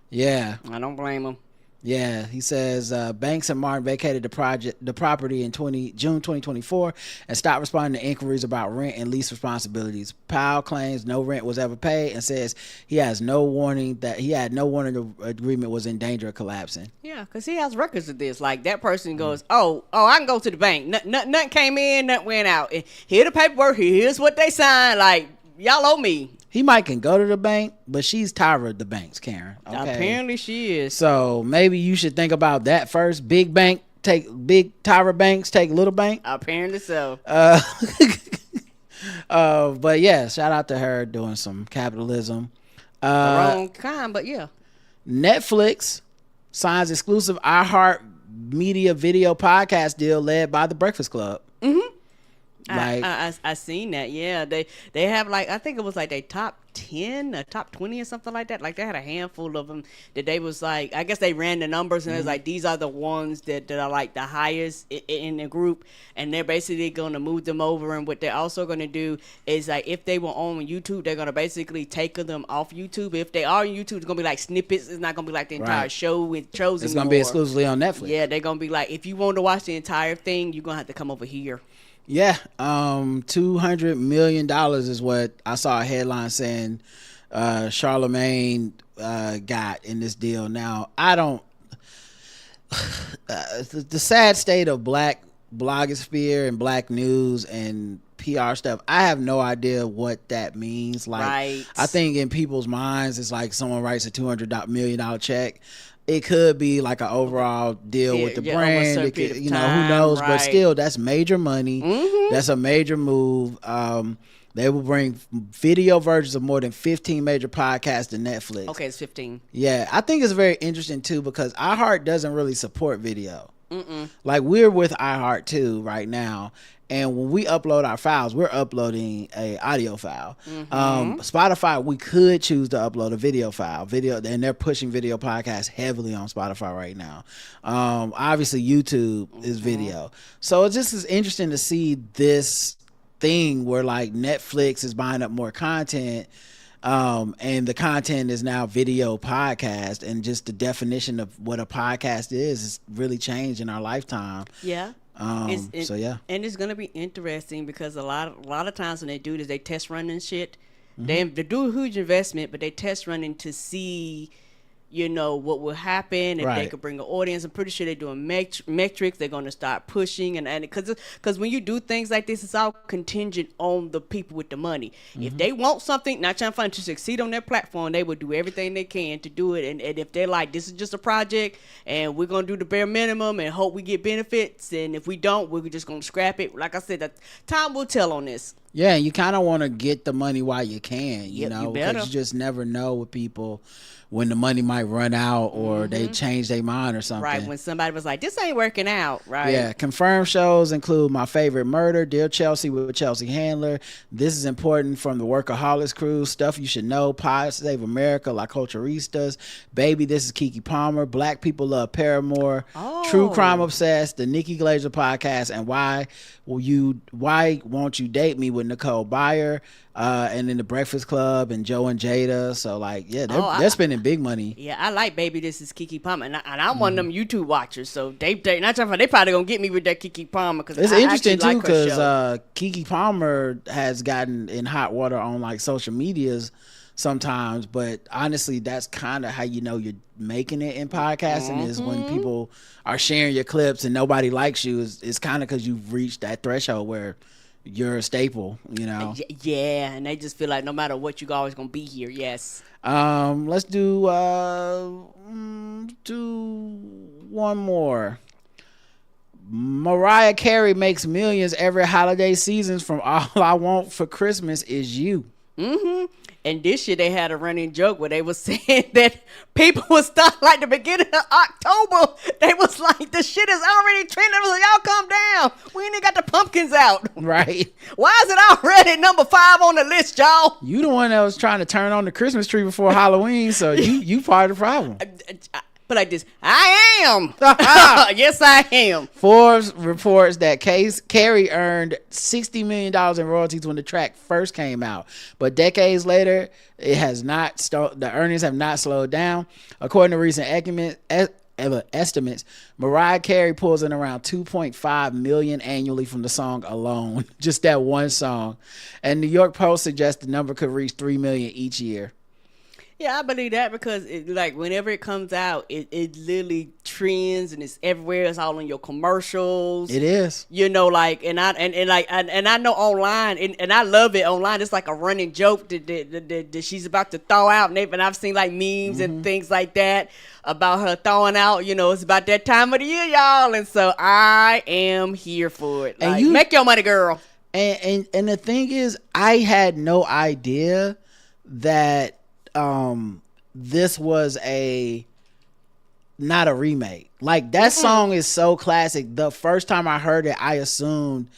Yeah. I don't blame him. Yeah, he says Banks and Martin vacated the property in June 2024 and stopped responding to inquiries about rent and lease responsibilities. Powell claims no rent was ever paid and says he had no warning the agreement was in danger of collapsing. Yeah, because he has records of this. Like, that person goes, oh, I can go to the bank. Nothing came in, nothing went out. And here the paperwork, here's what they signed. Like, y'all owe me. He might can go to the bank, but she's Tyra the Banks, Karen. Okay? Apparently she is. So maybe you should think about that first. Big bank, take big Tyra Banks, take little bank. Apparently so. But yeah, shout out to her doing some capitalism. The wrong kind, but yeah. Netflix signs exclusive iHeart Media video podcast deal led by The Breakfast Club. Mm-hmm. Like, I seen that. Yeah, they have, like, I think it was like they top 10 or top 20 or something like that. Like, they had a handful of them that they was like, I guess they ran the numbers and it was like, these are the ones that are like the highest in the group, and they're basically going to move them over. And what they're also going to do is, like, if they were on YouTube, they're going to basically take them off YouTube. If they are on YouTube, it's going to be like snippets. It's not going to be like the entire show with shows. It's going to be exclusively on Netflix. Yeah, they're going to be like, if you want to watch the entire thing, you're going to have to come over here. Yeah, $200 million is what I saw a headline saying Charlemagne got in this deal. Now, I don't the sad state of black blogosphere and black news and PR stuff, I have no idea what that means. Like, right. I think in people's minds, it's like someone writes a $200 million check. It could be like an overall deal with the brand. It could, who knows? Right. But still, that's major money. Mm-hmm. That's a major move. They will bring video versions of more than 15 major podcasts to Netflix. Okay, it's 15. Yeah, I think it's very interesting too because iHeart doesn't really support video. Mm-mm. Like, we're with iHeart too right now, And when we upload our files, we're uploading a audio file. Spotify, we could choose to upload a video file. And they're pushing video podcasts heavily on Spotify right now. Obviously, YouTube is video. So it just is interesting to see this thing where like Netflix is buying up more content, and the content is now video podcast, and just the definition of what a podcast is really changed in our lifetime. Yeah. And it's gonna be interesting because a lot of times when they do this, they test running shit. They do a huge investment, but they test running to see, what will happen if they could bring an audience. I'm pretty sure they're doing metrics. They're going to start pushing, and because when you do things like this, it's all contingent on the people with the money. If they want something, not trying to find to succeed on their platform, they will do everything they can to do it. And if they're like, this is just a project, and we're going to do the bare minimum and hope we get benefits, and if we don't, we're just going to scrap it. Like I said, that time will tell on this. Yeah, you kind of want to get the money while you can, you because you just never know with people when the money might run out or they change their mind or something. Right, when somebody was like, this ain't working out, right? Yeah, confirmed shows include My Favorite Murder, Dear Chelsea with Chelsea Handler, This Is Important from the Workaholics Crew, Stuff You Should Know, Pod Save America, La Culturistas, Baby, This Is Keke Palmer, Black People Love Paramore, True Crime Obsessed, the Nicki Glazer Podcast, and Why Won't You Date Me with Nicole Byer, and then the Breakfast Club and Joe and Jada. So they're spending big money. Yeah, I like Baby This Is Keke Palmer, and I'm one of them YouTube watchers. So they probably gonna get me with that Keke Palmer because it's interesting too because Keke Palmer has gotten in hot water on like social medias sometimes, but honestly, that's kind of how you're making it in podcasting is when people are sharing your clips and nobody likes you. It's kind of because you've reached that threshold where you're a staple, Yeah, and they just feel like no matter what, you're always gonna be here. Yes. Let's do one more. Mariah Carey makes millions every holiday season from All I Want for Christmas Is You. And this year they had a running joke where they was saying that people would start like the beginning of October. They was like, the shit is already trending. They was like, y'all calm down. We ain't even got the pumpkins out. Right. Why is it already number 5 on the list, y'all? You the one that was trying to turn on the Christmas tree before Halloween, so you part of the problem. But like this, I am. Yes, I am. Forbes reports that Carey earned $60 million in royalties when the track first came out, but decades later, it has not. The earnings have not slowed down. According to recent estimates, Mariah Carey pulls in around $2.5 million annually from the song alone, just that one song. And New York Post suggests the number could reach $3 million each year. Yeah, I believe that because whenever it comes out, it literally trends and it's everywhere. It's all in your commercials. It is. And I know online and I love it online. It's like a running joke that she's about to thaw out, and I've seen like memes and things like that about her thawing out. It's about that time of the year, y'all, and so I am here for it. Like, and make your money, girl. And the thing is, I had no idea that this was not a remake. Like that song is so classic. The first time I heard it, I assumed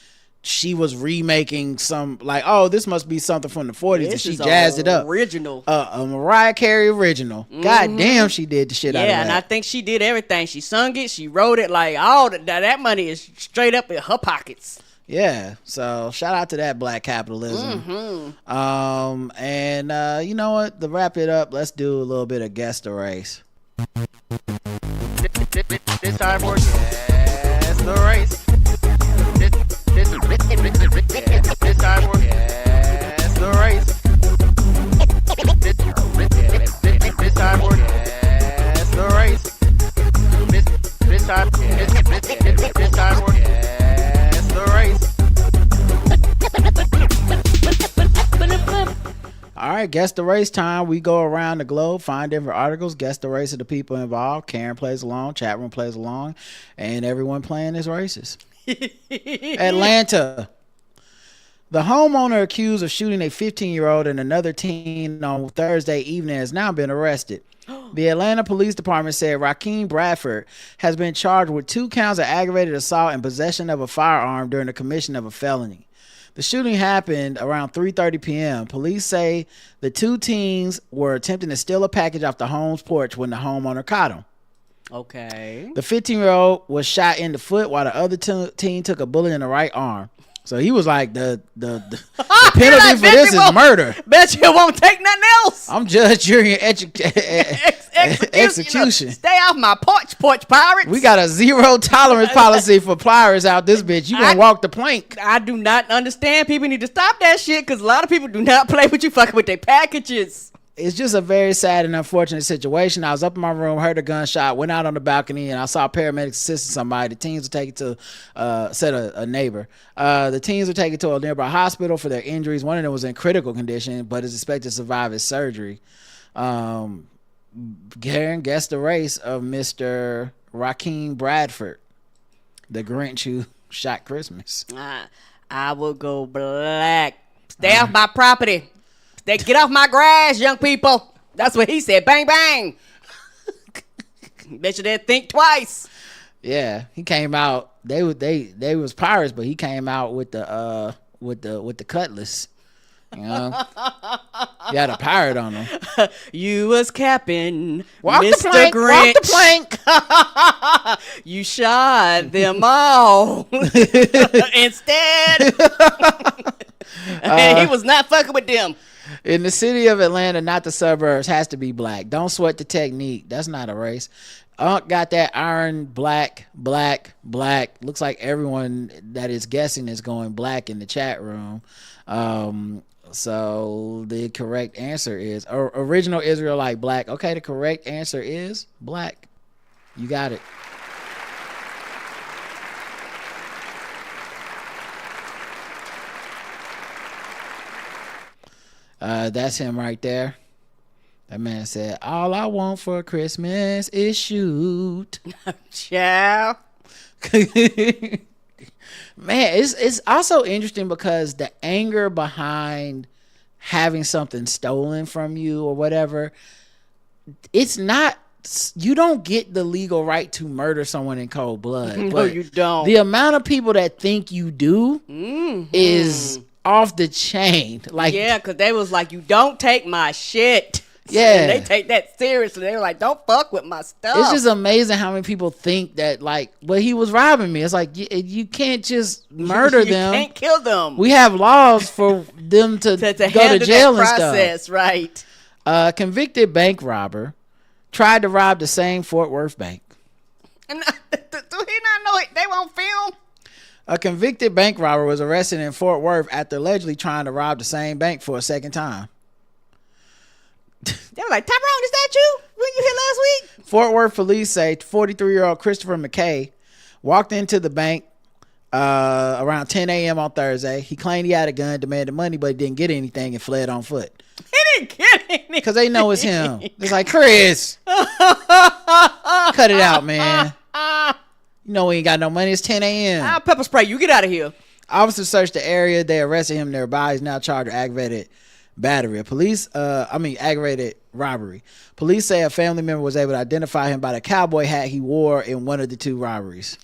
she was remaking some, like, oh, this must be something from the 40s, and she jazzed it up. Original. A Mariah Carey original. God damn, she did the shit out of that. Yeah, and I think she did everything. She sung it, she wrote it, like, all that money is straight up in her pockets. Yeah, so shout out to that black capitalism. And you know what? To wrap it up, let's do a little bit of Guess the Race. This time for Guess the Race. This time for Guess the Race. This time for Guess the Race. This time for Guess the Race. All right, Guess the Race time. We go around the globe, find different articles, guess the race of the people involved. Karen plays along, chat room plays along, and everyone playing is races. Atlanta. The homeowner accused of shooting a 15-year-old and another teen on Thursday evening has now been arrested. The Atlanta Police Department said Rakeem Bradford has been charged with 2 counts of aggravated assault and possession of a firearm during the commission of a felony. The shooting happened around 3:30 p.m. Police say the 2 teens were attempting to steal a package off the home's porch when the homeowner caught them. Okay. The 15-year-old was shot in the foot while the other teen took a bullet in the right arm. So he was like, the penalty for this is murder. Bet you won't take nothing else. I'm judge, jury, and execution. Stay off my porch, pirates. We got a 0 tolerance policy for pliers out this bitch. You gonna walk the plank. I do not understand. People need to stop that shit because a lot of people do not play with you fucking with their packages. It's just a very sad and unfortunate situation. I was up in my room, heard a gunshot, went out on the balcony, and I saw paramedics assisting somebody. The teens were taken to, said a neighbor. The teens were taken to a nearby hospital for their injuries. One of them was in critical condition, but is expected to survive his surgery. Karen, guess the race of Mr. Rakeem Bradford, the Grinch who shot Christmas. I will go black. Stay off my property. Get off my grass, young people. That's what he said. Bang, bang. Bet you didn't think twice. Yeah, he came out. They was pirates, but he came out with the cutlass. You know, he had a pirate on him. You was capping, walk Mr. the plank, Grinch. Walk the plank. You shot them all instead. He was not fucking with them. In the city of Atlanta, not the suburbs, has to be black. Don't sweat the technique. That's not a race. Got that iron black. Looks like everyone that is guessing is going black in the chat room. So the correct answer is original Israelite black. Okay, the correct answer is black. You got it. That's him right there. That man said, all I want for Christmas is shoot. Ciao. Man, it's also interesting because the anger behind having something stolen from you or whatever, it's not, you don't get the legal right to murder someone in cold blood. No, but you don't. The amount of people that think you do is off the chain. Like, yeah, because they was like, you don't take my shit. Yeah, and they take that seriously. They were like, don't fuck with my stuff. It's just amazing how many people think that, like, well, he was robbing me. It's like, you can't just murder them. You can't kill them. We have laws for them to go to jail and process, stuff. Right. Convicted bank robber tried to rob the same Fort Worth bank. And do he not know it? They won't film. A convicted bank robber was arrested in Fort Worth after allegedly trying to rob the same bank for a second time. They were like, Tyrone, is that you? When you here last week? Fort Worth police say 43-year-old Christopher McKay walked into the bank around 10 a.m. on Thursday. He claimed he had a gun, demanded money, but didn't get anything and fled on foot. He didn't get anything. Because they know it's him. It's like, Chris, cut it out, man. You know we ain't got no money. It's 10 a.m. I'll pepper spray you. Get out of here. Officers searched the area. They arrested him nearby. He's now charged with aggravated aggravated robbery. Police say a family member was able to identify him by the cowboy hat he wore in one of the 2 robberies.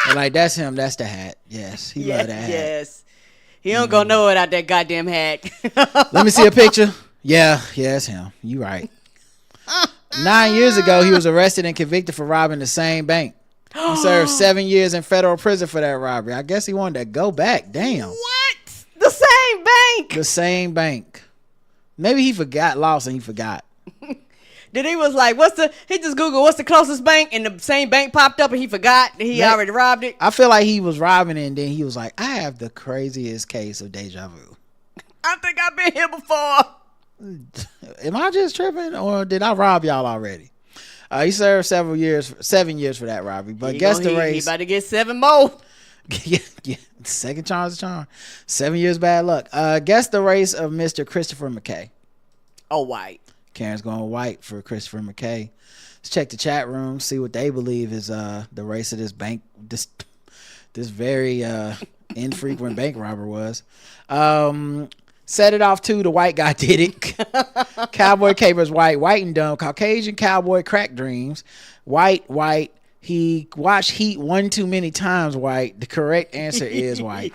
They're like, that's him. That's the hat. Yes, he loved that hat. Yes, he don't go know without that goddamn hat. Let me see a picture. Yeah, it's him. You right. 9 years ago, he was arrested and convicted for robbing the same bank. He served 7 years in federal prison for that robbery. I guess he wanted to go back. Damn. What? The same bank? The same bank. Maybe he lost and he forgot. Then he was like, he just Googled what's the closest bank, and the same bank popped up and he forgot that he already robbed it. I feel like he was robbing it and then he was like, I have the craziest case of deja vu. I think I've been here before. Am I just tripping or did I rob y'all already? He served 7 years for that robbery. But guess the race. He about to get 7 more. yeah. Second charm is a charm. 7 years bad luck. Guess the race of Mr. Christopher McKay. Oh, white. Karen's going white for Christopher McKay. Let's check the chat room, see what they believe is the race of this bank. This very infrequent bank robber was. Set it off to the white guy did it. Cowboy capers white and dumb. Caucasian cowboy crack dreams. White. He watched Heat one too many times, white. The correct answer is white.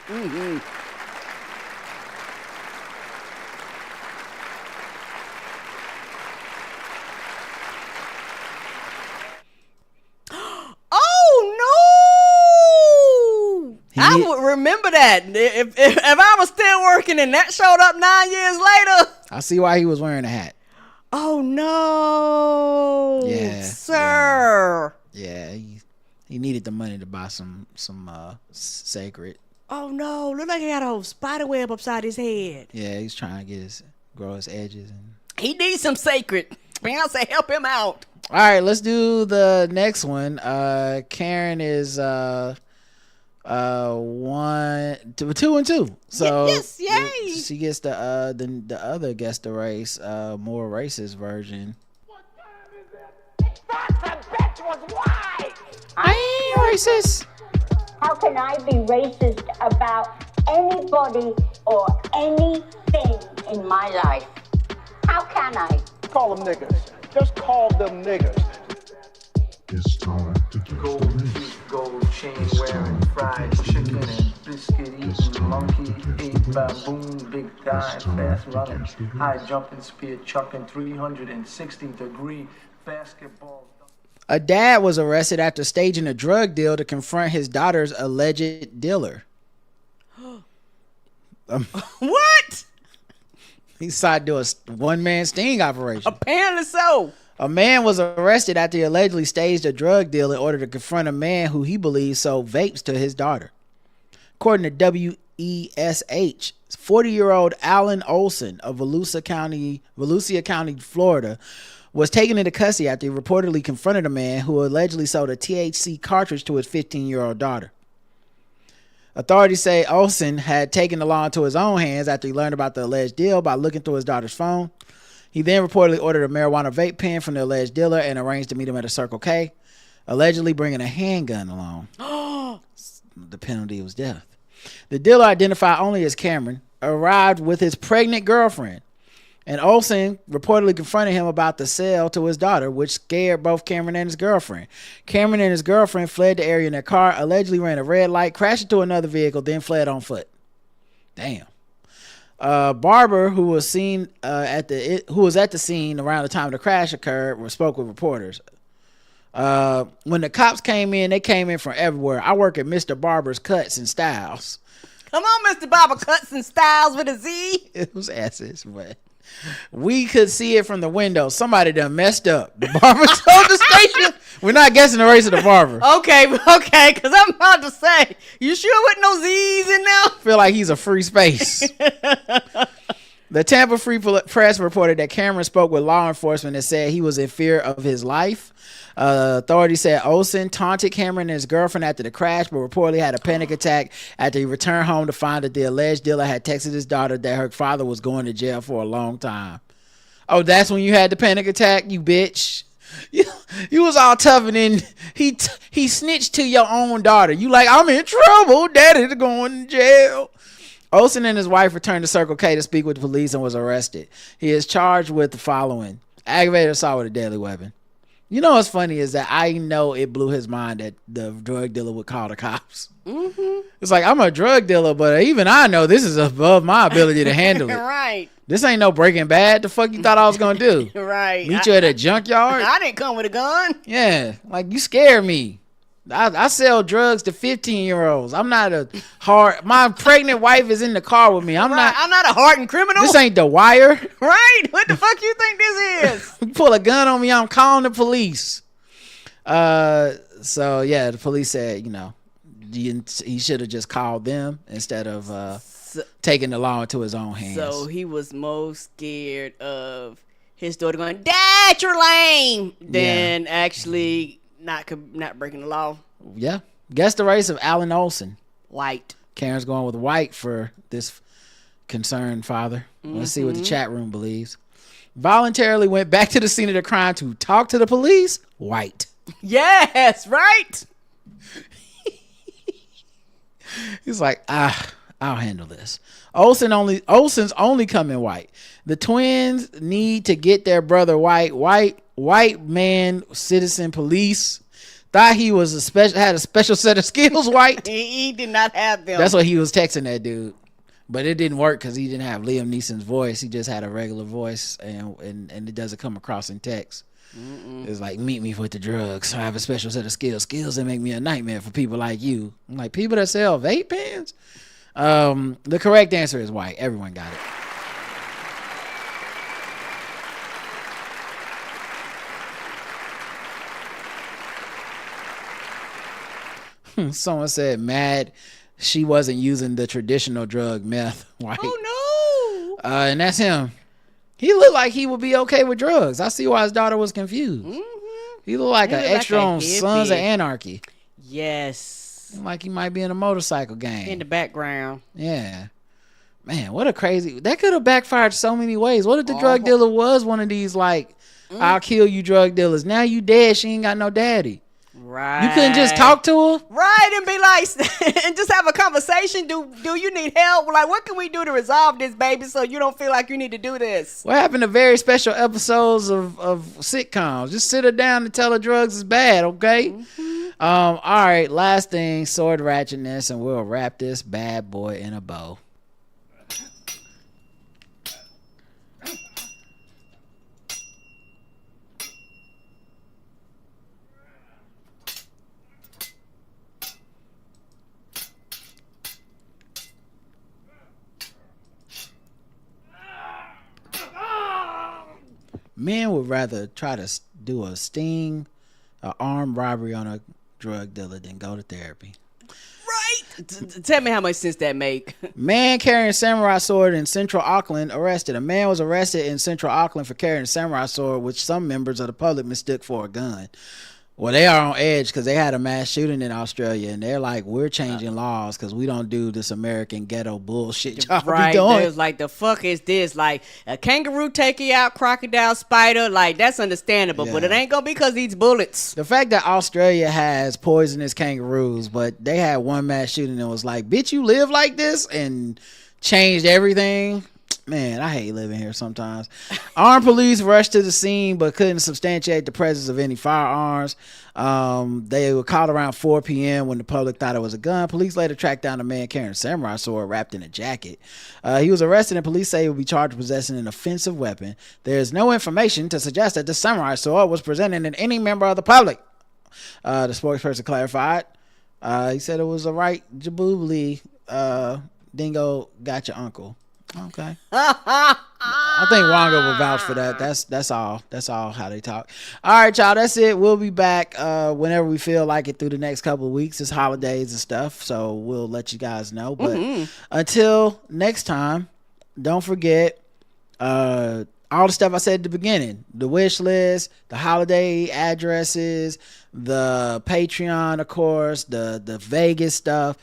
Oh no! I would remember that if I was still working and that showed up 9 years later. I see why he was wearing a hat. Oh no! Yeah, sir. Yeah, he needed the money to buy some sacred. Oh no! Look like he had a whole spider web upside his head. Yeah, he's trying to grow his edges and. He needs some sacred. Beyonce, help him out. All right, let's do the next one. Karen is 2 and 2. So yes, yay! She gets the other gets the race, more racist version. That bitch was white. I ain't racist. How can I be racist about anybody or anything in my life? How can I? Call them niggas. Just call them niggas. It's time to get gold teeth, gold chain wearing, fried chicken and biscuit eating, monkey ate baboon, big thigh, fast running, high jumping, spear chucking, 360-degree basketball. A dad was arrested after staging a drug deal to confront his daughter's alleged dealer. What? He decided to do a one-man sting operation. Apparently so. A man was arrested after he allegedly staged a drug deal in order to confront a man who he believes sold vapes to his daughter. According to WESH, 40-year-old Alan Olson of Volusia County, Florida, was taken into custody after he reportedly confronted a man who allegedly sold a THC cartridge to his 15-year-old daughter. Authorities say Olson had taken the law into his own hands after he learned about the alleged deal by looking through his daughter's phone. He then reportedly ordered a marijuana vape pen from the alleged dealer and arranged to meet him at a Circle K, allegedly bringing a handgun along. The penalty was death. The dealer, identified only as Cameron, arrived with his pregnant girlfriend, and Olson reportedly confronted him about the sale to his daughter, which scared both Cameron and his girlfriend. Cameron and his girlfriend fled the area in their car, allegedly ran a red light, crashed into another vehicle, then fled on foot. Damn. Barber, who was at the scene around the time the crash occurred, spoke with reporters. When the cops came in, they came in from everywhere. I work at Mr. Barber's Cuts and Styles. Come on, Mr. Barber Cuts and Styles with a Z. It was asses, but we could see it from the window. Somebody done messed up. The barber told the station. We're not guessing the race of the barber. Okay, because I'm about to say, you sure with no Z's in there? Feel like he's a free space. The Tampa Free Press reported that Cameron spoke with law enforcement and said he was in fear of his life. Authorities said Olson taunted Cameron and his girlfriend after the crash, but reportedly had a panic attack after he returned home to find that the alleged dealer had texted his daughter that her father was going to jail for a long time. Oh, that's when you had the panic attack, you bitch. You was all tough, and then he snitched to your own daughter. You like, I'm in trouble. Daddy's going to jail. Olson and his wife returned to Circle K to speak with the police and was arrested. He is charged with the following: aggravated assault with a deadly weapon. You know what's funny is that I know it blew his mind that the drug dealer would call the cops. Mm-hmm. It's like, I'm a drug dealer, but even I know this is above my ability to handle it. Right. This ain't no Breaking Bad. The fuck you thought I was gonna do? Right. Meet you at a junkyard? I didn't come with a gun. Yeah, like you scared me. I sell drugs to 15-year-olds. I'm not a hard. My pregnant wife is in the car with me. I'm not a hardened criminal. This ain't The Wire. Right? What the fuck you think this is? You pull a gun on me, I'm calling the police. So yeah, the police said, he should have just called them instead of taking the law into his own hands. So he was most scared of his daughter going, "Dad, you're lame," than actually not breaking the law. Yeah. Guess the race of Alan Olson. White. Karen's going with white for this concerned father. Mm-hmm. Let's see what the chat room believes. Voluntarily went back to the scene of the crime to talk to the police. White. Yes, right. He's like, I'll handle this. Olsen's only coming white. The twins need to get their brother white man citizen police. Thought he was had a special set of skills. White. He did not have them. That's what he was texting that dude, but it didn't work because he didn't have Liam Neeson's voice. He just had a regular voice, and it doesn't come across in text. It's like, meet me with the drugs. I have a special set of skills that make me a nightmare for people like you. I'm like, people that sell vape pens. The correct answer is white. Everyone got it. Someone said mad she wasn't using the traditional drug meth. White. Oh no. And that's him. He looked like he would be okay with drugs. I see why his daughter was confused. He looked like an extra on Sons of Anarchy. Yes. Like he might be in a motorcycle gang. In the background. Yeah. Man, what a crazy... That could have backfired so many ways. What if the drug dealer was one of these, like, I'll kill you drug dealers. Now you dead. She ain't got no daddy. Right. You couldn't just talk to her? Right, and be like, and just have a conversation. Do you need help? Like, what can we do to resolve this, baby, so you don't feel like you need to do this? What happened to very special episodes of sitcoms? Just sit her down and tell her drugs is bad, okay? All right, last thing, sword ratchetness, and we'll wrap this bad boy in a bow. Men would rather try to do a sting, an armed robbery on a drug dealer than go to therapy. Right. Tell me how much sense that make. Man carrying samurai sword in Central Auckland arrested. A man was arrested in Central Auckland for carrying a samurai sword, which some members of the public mistook for a gun. Well, they are on edge because they had a mass shooting in Australia, and they're like, we're changing laws because we don't do this American ghetto bullshit y'all right, be doing. There's like, the fuck is this? Like, a kangaroo taking out crocodile, spider, like, that's understandable, but it ain't gonna be because these bullets. The fact that Australia has poisonous kangaroos, but they had one mass shooting and was like, bitch, you live like this, and changed everything. Man, I hate living here sometimes. Armed police rushed to the scene but couldn't substantiate the presence of any firearms. They were called around 4 p.m. when the public thought it was a gun. Police later tracked down a man carrying a samurai sword wrapped in a jacket. He was arrested and police say he will be charged with possessing an offensive weapon. There is no information to suggest that the samurai sword was presented to any member of the public. The spokesperson clarified. He said it was a right jaboobly. Dingo got your uncle. Okay. I think Wonga will vouch for that. That's all how they talk. All right, y'all, that's it. We'll be back whenever we feel like it through the next couple of weeks. It's holidays and stuff, so we'll let you guys know. But until next time, don't forget all the stuff I said at the beginning, the wish list, the holiday addresses, the Patreon, of course, the Vegas stuff,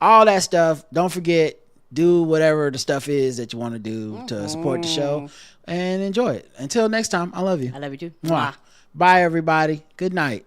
all that stuff. Don't forget, do whatever the stuff is that you want to do to support the show and enjoy it. Until next time, I love you. I love you too. Mwah. Bye, everybody. Good night.